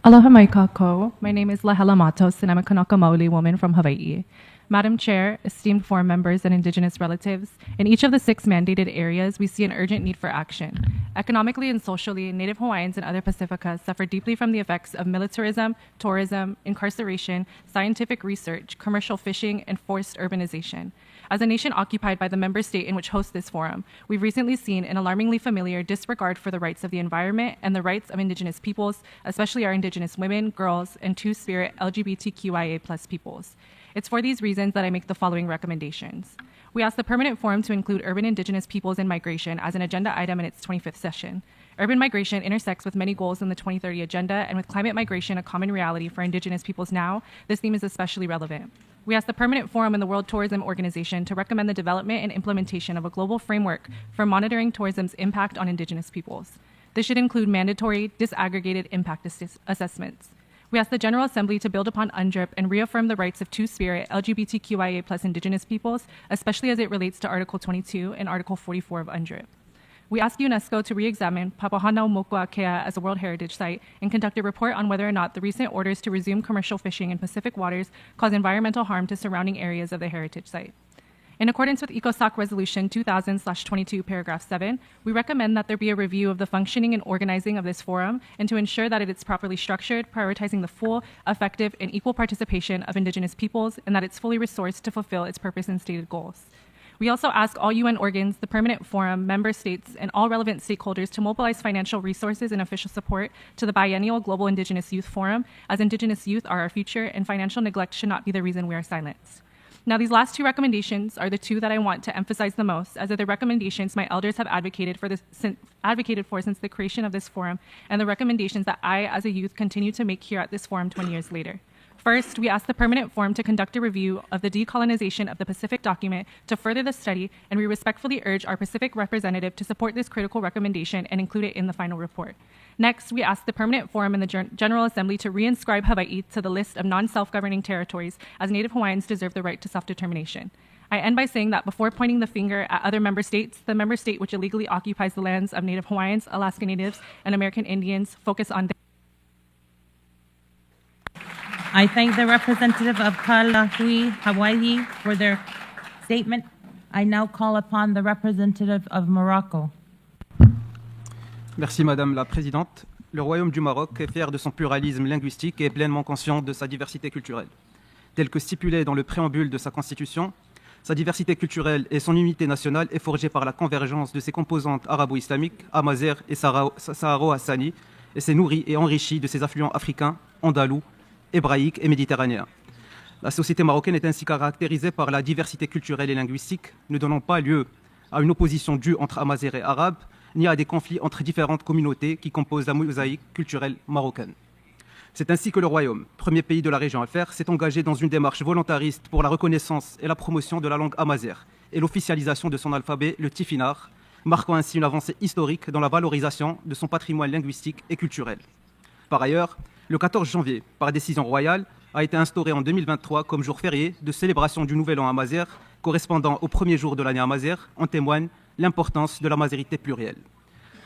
Aloha mai kako. My name is Lahela Matos, and I'm a Kanaka Maoli woman from Hawaii. Madam Chair, esteemed forum members, and Indigenous relatives, in each of the 6 mandated areas, we see an urgent need for action. Economically and socially, Native Hawaiians and other Pacificas suffer deeply from the effects of militarism, tourism, incarceration, scientific research, commercial fishing, and forced urbanization. As a nation occupied by the member state in which hosts this forum, we've recently seen an alarmingly familiar disregard for the rights of the environment and the rights of Indigenous peoples, especially our Indigenous women, girls, and Two-Spirit LGBTQIA+ peoples. It's for these reasons that I make the following recommendations. We ask the Permanent Forum to include urban Indigenous peoples and migration as an agenda item in its 25th session. Urban migration intersects with many goals in the 2030 Agenda, and with climate migration a common reality for Indigenous peoples now, this theme is especially relevant. We ask the Permanent Forum and the World Tourism Organization to recommend the development and implementation of a global framework for monitoring tourism's impact on Indigenous peoples. This should include mandatory, disaggregated impact assessments. We ask the General Assembly to build upon UNDRIP and reaffirm the rights of Two-Spirit LGBTQIA+ Indigenous peoples, especially as it relates to Article 22 and Article 44 of UNDRIP. We ask UNESCO to re-examine Papahanaumokuakea as a World Heritage Site and conduct a report on whether or not the recent orders to resume commercial fishing in Pacific waters cause environmental harm to surrounding areas of the heritage site. In accordance with ECOSOC Resolution 2000/22, paragraph 7, we recommend that there be a review of the functioning and organizing of this forum and to ensure that it is properly structured, prioritizing the full, effective, and equal participation of Indigenous peoples, and that it's fully resourced to fulfill its purpose and stated goals. We also ask all UN organs, the Permanent Forum, member states, and all relevant stakeholders to mobilize financial resources and official support to the biennial Global Indigenous Youth Forum, as Indigenous youth are our future, and financial neglect should not be the reason we are silenced. Now, these last 2 recommendations are the 2 that I want to emphasize the most, as are the recommendations my elders have advocated for since the creation of this forum, and the recommendations that I, as a youth, continue to make here at this forum 20 years later. First, we ask the Permanent Forum to conduct a review of the decolonization of the Pacific document to further the study, and we respectfully urge our Pacific representative to support this critical recommendation and include it in the final report. Next, we ask the Permanent Forum and the General Assembly to reinscribe Hawaii to the list of non-self-governing territories, as Native Hawaiians deserve the right to self-determination. I end by saying that before pointing the finger at other member states, the member state which illegally occupies the lands of Native Hawaiians, Alaska Natives, and American Indians focus on I thank the representative of Kalahui, Hawaii, for their statement. I now call upon the representative of Morocco. Merci Madame la Présidente. Le Royaume du Maroc est fier de son pluralisme linguistique et est pleinement conscient de sa diversité culturelle. Tel que stipulé dans le préambule de sa constitution, Sa diversité culturelle et son unité nationale est forgée par la convergence de ses composantes arabo-islamiques, amazighes et saharo-hassani, et s'est nourrie et enrichie de ses affluents africains, andalous, hébraïques et méditerranéens. La société marocaine est ainsi caractérisée par la diversité culturelle et linguistique, ne donnant pas lieu à une opposition due entre amazighes et arabes, ni à des conflits entre différentes communautés qui composent la mosaïque culturelle marocaine. C'est ainsi que le Royaume, premier pays de la région à le faire, s'est engagé dans une démarche volontariste pour la reconnaissance et la promotion de la langue amazigh et l'officialisation de son alphabet, le tifinagh, marquant ainsi une avancée historique dans la valorisation de son patrimoine linguistique et culturel. Par ailleurs, le 14 janvier, par décision royale, a été instauré en 2023 comme jour férié de célébration du Nouvel An amazigh, correspondant au premier jour de l'année amazigh, en témoigne l'importance de la mazérité plurielle.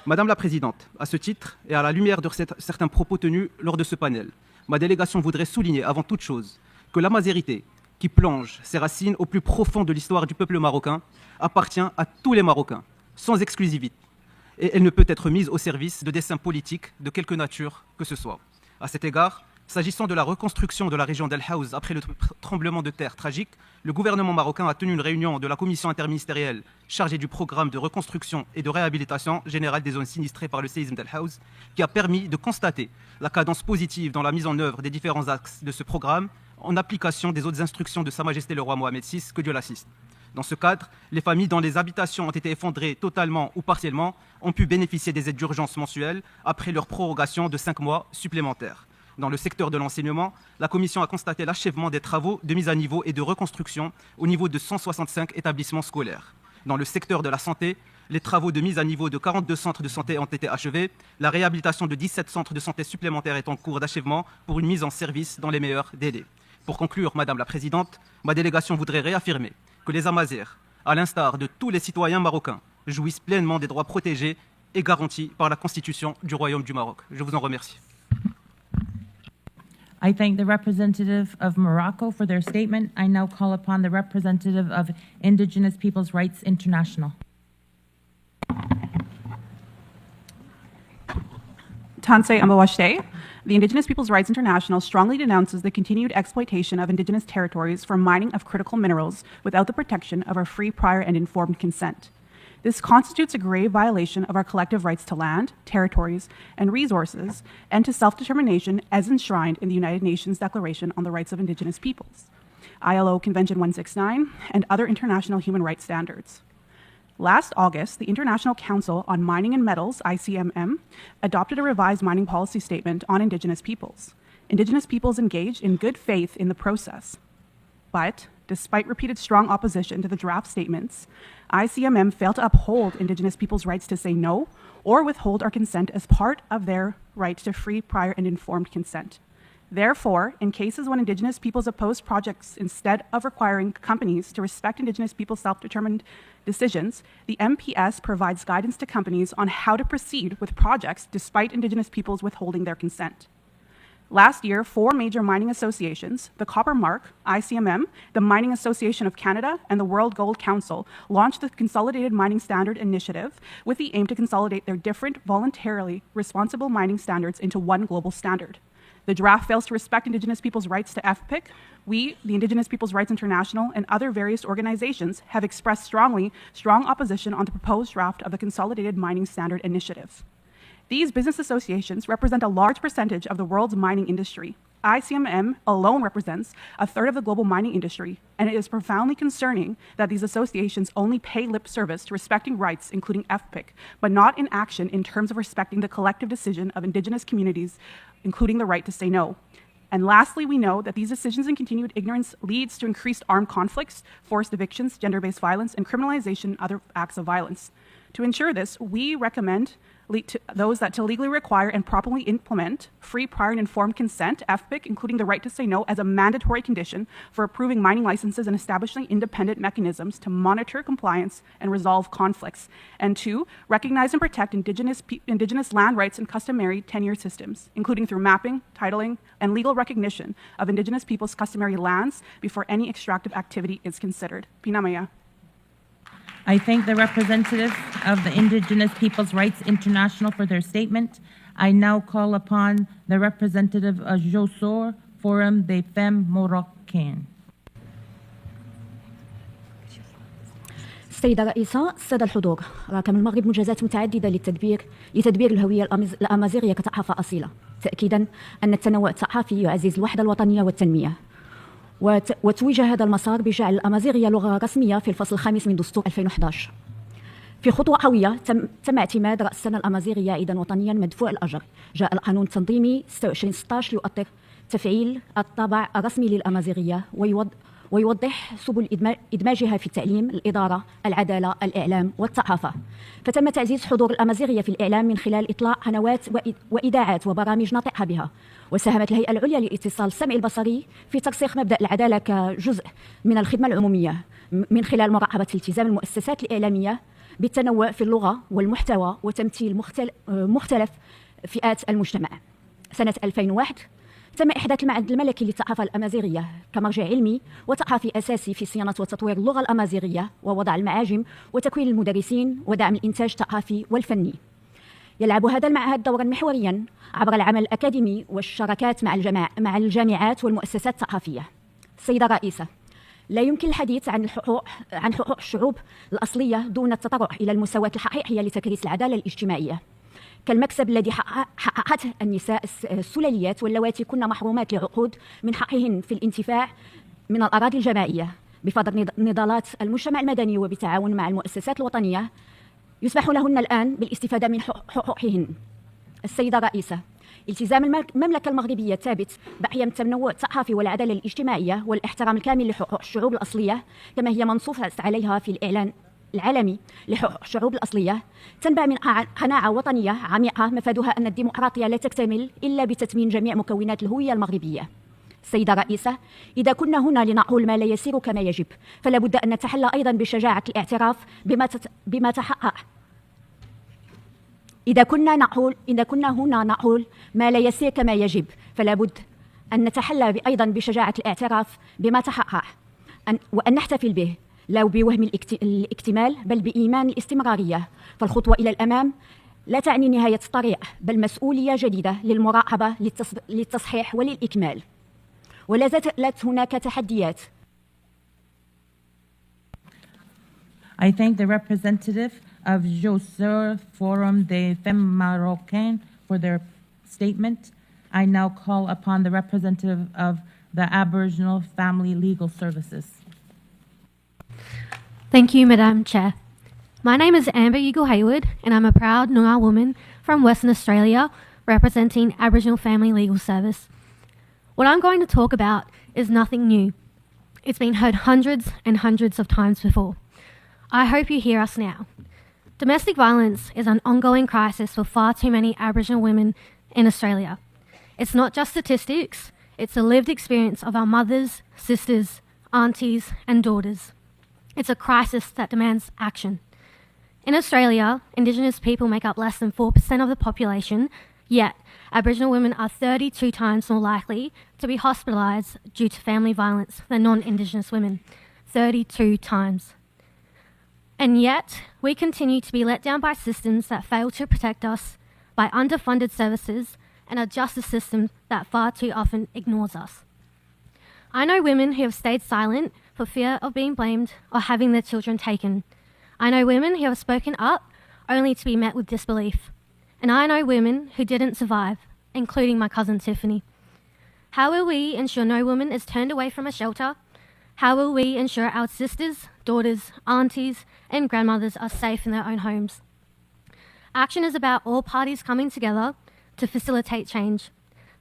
Madame la Présidente, à ce titre, et à la lumière de certains propos tenus lors de ce panel, ma délégation voudrait souligner avant toute chose que la mazérité, qui plonge ses racines au plus profond de l'histoire du peuple marocain, appartient à tous les Marocains, sans exclusivité, et elle ne peut être mise au service de desseins politiques de quelque nature que ce soit. À cet égard, s'agissant de la reconstruction de la région d'El Haouz après le tremblement de terre tragique, le gouvernement marocain a tenu une réunion de la commission interministérielle chargée du programme de reconstruction et de réhabilitation générale des zones sinistrées par le séisme d'El Haouz, qui a permis de constater la cadence positive dans la mise en œuvre des différents axes de ce programme, en application des autres instructions de Sa Majesté le roi Mohamed VI, que Dieu l'assiste. Dans ce cadre, les familles dont les habitations ont été effondrées totalement ou partiellement ont pu bénéficier des aides d'urgence mensuelles après leur prorogation de 5 mois supplémentaires. Dans le secteur de l'enseignement, la Commission a constaté l'achèvement des travaux de mise à niveau et de reconstruction au niveau de 165 établissements scolaires. Dans le secteur de la santé, les travaux de mise à niveau de 42 centres de santé ont été achevés. La réhabilitation de 17 centres de santé supplémentaires est en cours d'achèvement pour une mise en service dans les meilleurs délais. Pour conclure, Madame la Présidente, ma délégation voudrait réaffirmer que les Amazighs, à l'instar de tous les citoyens marocains, jouissent pleinement des droits protégés et garantis par la Constitution du Royaume du Maroc. Je vous en remercie. I thank the representative of Morocco for their statement. I now call upon the representative of Indigenous Peoples' Rights International. Tansei Amawashte, the Indigenous Peoples' Rights International strongly denounces the continued exploitation of Indigenous territories for mining of critical minerals without the protection of our free, prior, and informed consent. This constitutes a grave violation of our collective rights to land, territories, and resources, and to self-determination as enshrined in the United Nations Declaration on the Rights of Indigenous Peoples, ILO Convention 169, and other international human rights standards. Last August, the International Council on Mining and Metals, ICMM, adopted a revised mining policy statement on Indigenous peoples. Indigenous peoples engaged in good faith in the process. But, despite repeated strong opposition to the draft statements, ICMM failed to uphold Indigenous peoples' rights to say no or withhold our consent as part of their right to free, prior, and informed consent. Therefore, in cases when Indigenous peoples oppose projects instead of requiring companies to respect Indigenous peoples' self-determined decisions, the MPS provides guidance to companies on how to proceed with projects despite Indigenous peoples withholding their consent. Last year, 4 major mining associations, the Copper Mark, ICMM, the Mining Association of Canada, and the World Gold Council, launched the Consolidated Mining Standard Initiative with the aim to consolidate their different, voluntarily responsible mining standards into one global standard. The draft fails to respect Indigenous peoples' rights to FPIC. We, the Indigenous Peoples' Rights International, and other various organizations have expressed strong opposition on the proposed draft of the Consolidated Mining Standard Initiative. These business associations represent a large percentage of the world's mining industry. ICMM alone represents a third of the global mining industry, and it is profoundly concerning that these associations only pay lip service to respecting rights, including FPIC, but not in action in terms of respecting the collective decision of Indigenous communities, including the right to say no. And lastly, we know that these decisions and continued ignorance leads to increased armed conflicts, forced evictions, gender-based violence, and criminalization and other acts of violence. To ensure this, we recommend to legally require and properly implement free, prior, and informed consent, FPIC, including the right to say no as a mandatory condition for approving mining licenses and establishing independent mechanisms to monitor compliance and resolve conflicts. And 2, recognize and protect Indigenous land rights and customary tenure systems, including through mapping, titling, and legal recognition of Indigenous people's customary lands before any extractive activity is considered. Pinamaya. I thank the representative of the Indigenous Peoples' Rights International for their statement. I now call upon the representative of Josor, Forum des Femmes Marocaines. السيدة الرئيسة، السادة الحضور، راكم المغرب منجزات متعددة لتدبير الهوية الأمازيغية كثقافة أصيلة، تأكيدا أن التنوع الثقافي يعزز الوحدة الوطنية والتنمية. وتوج هذا المسار بجعل الأمازيغية لغة رسمية في الفصل الخامس من دستور 2011. في خطوة قوية تم اعتماد رأس السنة الأمازيغية عيدا وطنيا مدفوع الأجر. جاء القانون التنظيمي 26/16 ليؤطر تفعيل الطابع الرسمي للأمازيغية ويوضح سبل إدماجها في التعليم، الإدارة، العدالة، الإعلام والثقافة. فتم تعزيز حضور الأمازيغية في الإعلام من خلال إطلاق قنوات وإذاعات وبرامج ناطقة بها. وساهمت الهيئة العليا للاتصال السمعي البصري في ترسيخ مبدأ العدالة كجزء من الخدمة العمومية من خلال مراقبة التزام المؤسسات الإعلامية بالتنوع في اللغة والمحتوى وتمثيل مختلف فئات المجتمع. سنة 2001 تم إحداث المعهد الملكي للثقافة الأمازيغية كمرجع علمي وثقافي أساسي في صيانة وتطوير اللغة الأمازيغية ووضع المعاجم وتكوين المدرسين ودعم الإنتاج الثقافي والفني. يلعب هذا المعهد دورا محوريا عبر العمل الأكاديمي والشراكات مع الجامعات والمؤسسات الثقافية. السيدة الرئيسة، لا يمكن الحديث عن حقوق الشعوب الأصلية دون التطرق إلى المساواة الحقيقية لتكريس العدالة الاجتماعية كالمكسب الذي حققته النساء السلاليات واللواتي كن محرومات لعقود من حقهن في الانتفاع من الأراضي الجماعية. بفضل نضالات المجتمع المدني وبالتعاون مع المؤسسات الوطنية يسمح لهن الآن بالاستفادة من حقوقهن. السيدة الرئيسة، التزام المملكة المغربية الثابت بقيم التنوع الثقافي والعدالة الاجتماعية والاحترام الكامل لحقوق الشعوب الأصلية كما هي منصوصة عليها في الإعلان العالمي لحقوق الشعوب الأصلية، تنبع من قناعة وطنية عميقة مفادها أن الديمقراطية لا تكتمل إلا بتثمين جميع مكونات الهوية المغربية. السيدة الرئيسة، إذا كنا هنا لنقول ما لا يسير كما يجب فلا بد أن نتحلى أيضا بشجاعة الاعتراف بما تحقق. إذا كنا هنا نقول ما لا يسير كما يجب فلا بد أن نتحلى أيضا بشجاعة الاعتراف بما تحقق وأن نحتفل به لا بوهم الاكتمال بل بإيمان الاستمرارية. فالخطوة إلى الأمام لا تعني نهاية الطريق بل مسؤولية جديدة للمراقبة للتصحيح وللإكمال. ولا زالت هناك تحديات. I thank the representative of Joseph Forum des Femmes Marocaines for their statement. I now call upon the representative of the Aboriginal Family Legal Services. Thank you, Madam Chair. My name is Amber Eagle Hayward, and I'm a proud Noongar woman from Western Australia representing Aboriginal Family Legal Service. What I'm going to talk about is nothing new. It's been heard hundreds and hundreds of times before. I hope you hear us now. Domestic violence is an ongoing crisis for far too many Aboriginal women in Australia. It's not just statistics, it's a lived experience of our mothers, sisters, aunties, and daughters. It's a crisis that demands action. In Australia, Indigenous people make up less than 4% of the population, yet Aboriginal women are 32 times more likely to be hospitalised due to family violence than non-Indigenous women. 32 times. And yet, we continue to be let down by systems that fail to protect us, by underfunded services, and a justice system that far too often ignores us. I know women who have stayed silent for fear of being blamed or having their children taken. I know women who have spoken up only to be met with disbelief. And I know women who didn't survive, including my cousin Tiffany. How will we ensure no woman is turned away from a shelter? How will we ensure our sisters, daughters, aunties, and grandmothers are safe in their own homes? Action is about all parties coming together to facilitate change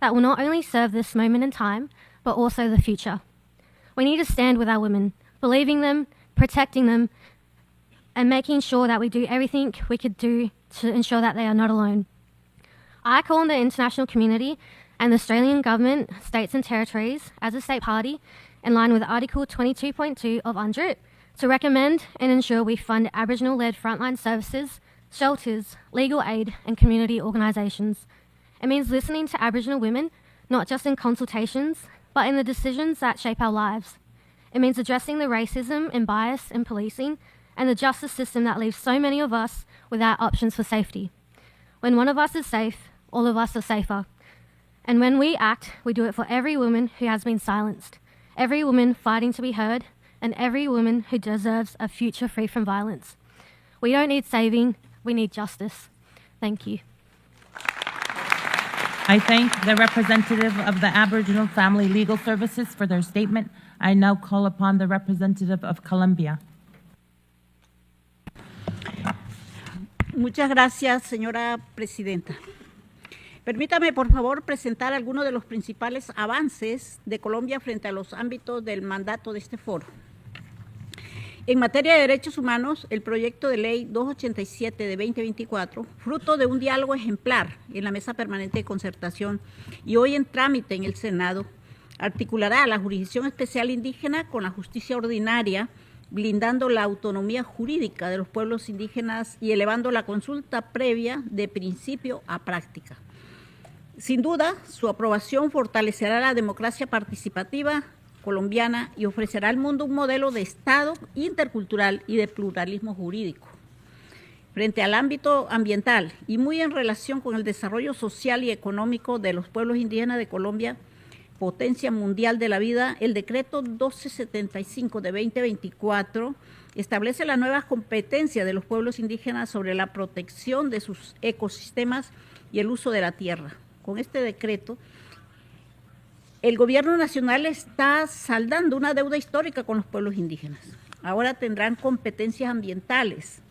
that will not only serve this moment in time, but also the future. We need to stand with our women, believing them, protecting them, and making sure that we do everything we could do to ensure that they are not alone. I call on the international community and the Australian government, states and territories, as a state party, in line with Article 22.2 of UNDRIP, to recommend and ensure we fund Aboriginal-led frontline services, shelters, legal aid and community organisations. It means listening to Aboriginal women, not just in consultations, but in the decisions that shape our lives. It means addressing the racism and bias in policing and the justice system that leaves so many of us without options for safety. When one of us is safe, all of us are safer. And when we act, we do it for every woman who has been silenced, every woman fighting to be heard, and every woman who deserves a future free from violence. We don't need saving, we need justice. Thank you. I thank the representative of the Aboriginal Family Legal Services for their statement. I now call upon the representative of Colombia. Muchas gracias, señora presidenta. Permítame, por favor, presentar algunos de los principales avances de Colombia frente a los ámbitos del mandato de este foro. En materia de derechos humanos, el proyecto de ley 287 de 2024, fruto de un diálogo ejemplar en la Mesa Permanente de Concertación y hoy en trámite en el Senado, articulará la jurisdicción especial indígena con la justicia ordinaria, blindando la autonomía jurídica de los pueblos indígenas y elevando la consulta previa de principio a práctica. Sin duda, su aprobación fortalecerá la democracia participativa colombiana y ofrecerá al mundo un modelo de Estado intercultural y de pluralismo jurídico. Frente al ámbito ambiental y muy en relación con el desarrollo social y económico de los pueblos indígenas de Colombia, potencia mundial de la vida, el decreto 1275 de 2024 establece las nuevas competencias de los pueblos indígenas sobre la protección de sus ecosistemas y el uso de la tierra. Con este decreto, el gobierno nacional está saldando una deuda histórica con los pueblos indígenas. Ahora tendrán competencias ambientales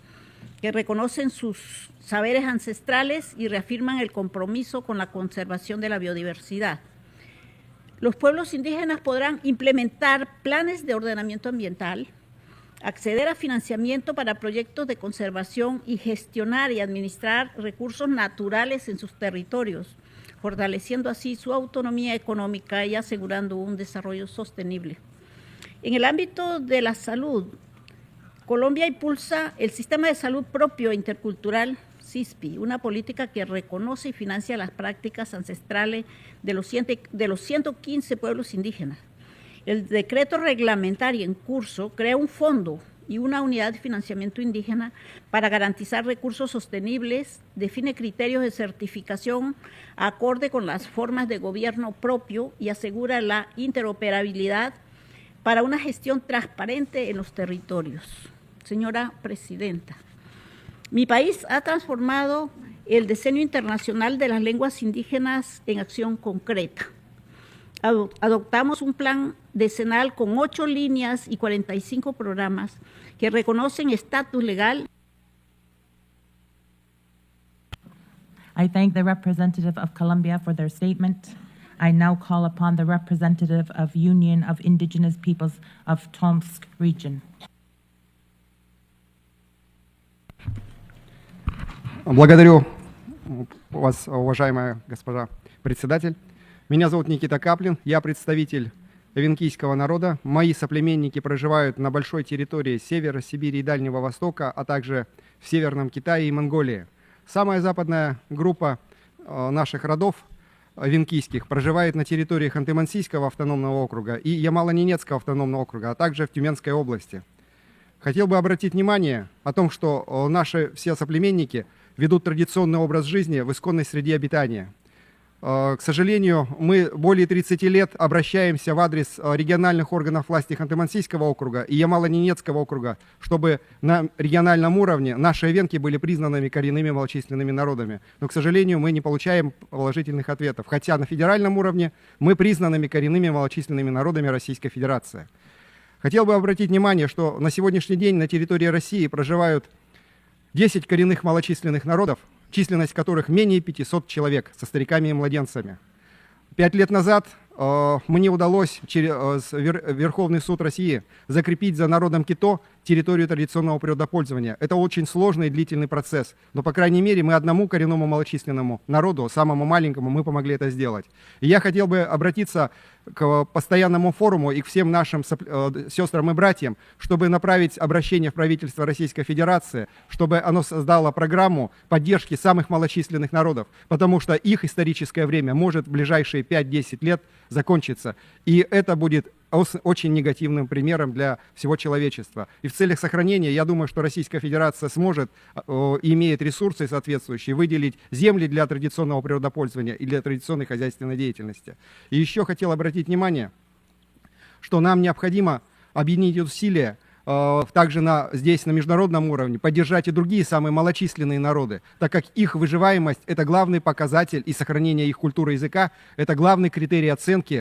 que reconocen sus saberes ancestrales y reafirman el compromiso con la conservación de la biodiversidad. Los pueblos indígenas podrán implementar planes de ordenamiento ambiental, acceder a financiamiento para proyectos de conservación y gestionar y administrar recursos naturales en sus territorios, fortaleciendo así su autonomía económica y asegurando un desarrollo sostenible. En el ámbito de la salud, Colombia impulsa el Sistema de Salud Propio Intercultural, SISPI, una política que reconoce y financia las prácticas ancestrales de los 115 pueblos indígenas. El decreto reglamentario en curso crea un fondo y una unidad de financiamiento indígena para garantizar recursos sostenibles, define criterios de certificación acorde con las formas de gobierno propio y asegura la interoperabilidad para una gestión transparente en los territorios. Señora Presidenta, mi país ha transformado el Decenio Internacional de las Lenguas Indígenas en acción concreta. Adoptamos un plan decenal con 8 líneas y 45 programas que reconocen estatus legal. I thank the representative of Colombia for their statement. I now call upon the representative of Union of Indigenous Peoples of Tomsk Region. Благодарю вас, уважаемая госпожа председатель. Меня зовут Никита Каплин, я представитель эвенкийского народа. Мои соплеменники проживают на большой территории севера Сибири и Дальнего Востока, а также в Северном Китае и Монголии. Самая западная группа наших родов эвенкийских проживает на территории Ханты-Мансийского автономного округа и Ямало-Ненецкого автономного округа, а также в Тюменской области. Хотел бы обратить внимание о том, что наши все соплеменники ведут традиционный образ жизни в исконной среде обитания. К сожалению, мы более 30 лет обращаемся в адрес региональных органов власти Ханты-Мансийского округа и Ямало-Ненецкого округа, чтобы на региональном уровне наши эвенки были признанными коренными малочисленными народами. Но, к сожалению, мы не получаем положительных ответов, хотя на федеральном уровне мы признанными коренными малочисленными народами Российской Федерации. Хотел бы обратить внимание, что на сегодняшний день на территории России проживают 10 коренных малочисленных народов, численность которых менее 500 человек, со стариками и младенцами. 5 лет назад мне удалось через Верховный суд России закрепить за народом Кито территорию традиционного природопользования. Это очень сложный и длительный процесс, но, по крайней мере, мы одному коренному малочисленному народу, самому маленькому, мы помогли это сделать. И я хотел бы обратиться к постоянному форуму и к всем нашим сестрам и братьям, чтобы направить обращение в правительство Российской Федерации, чтобы оно создало программу поддержки самых малочисленных народов, потому что их историческое время может в ближайшие 5-10 лет закончиться. И это будет очень негативным примером для всего человечества. И в целях сохранения, я думаю, что Российская Федерация сможет и имеет ресурсы соответствующие выделить земли для традиционного природопользования и для традиционной хозяйственной деятельности. И еще хотел обратить внимание, что нам необходимо объединить усилия также здесь на международном уровне, поддержать и другие самые малочисленные народы, так как их выживаемость – это главный показатель и сохранение их культуры и языка – это главный критерий оценки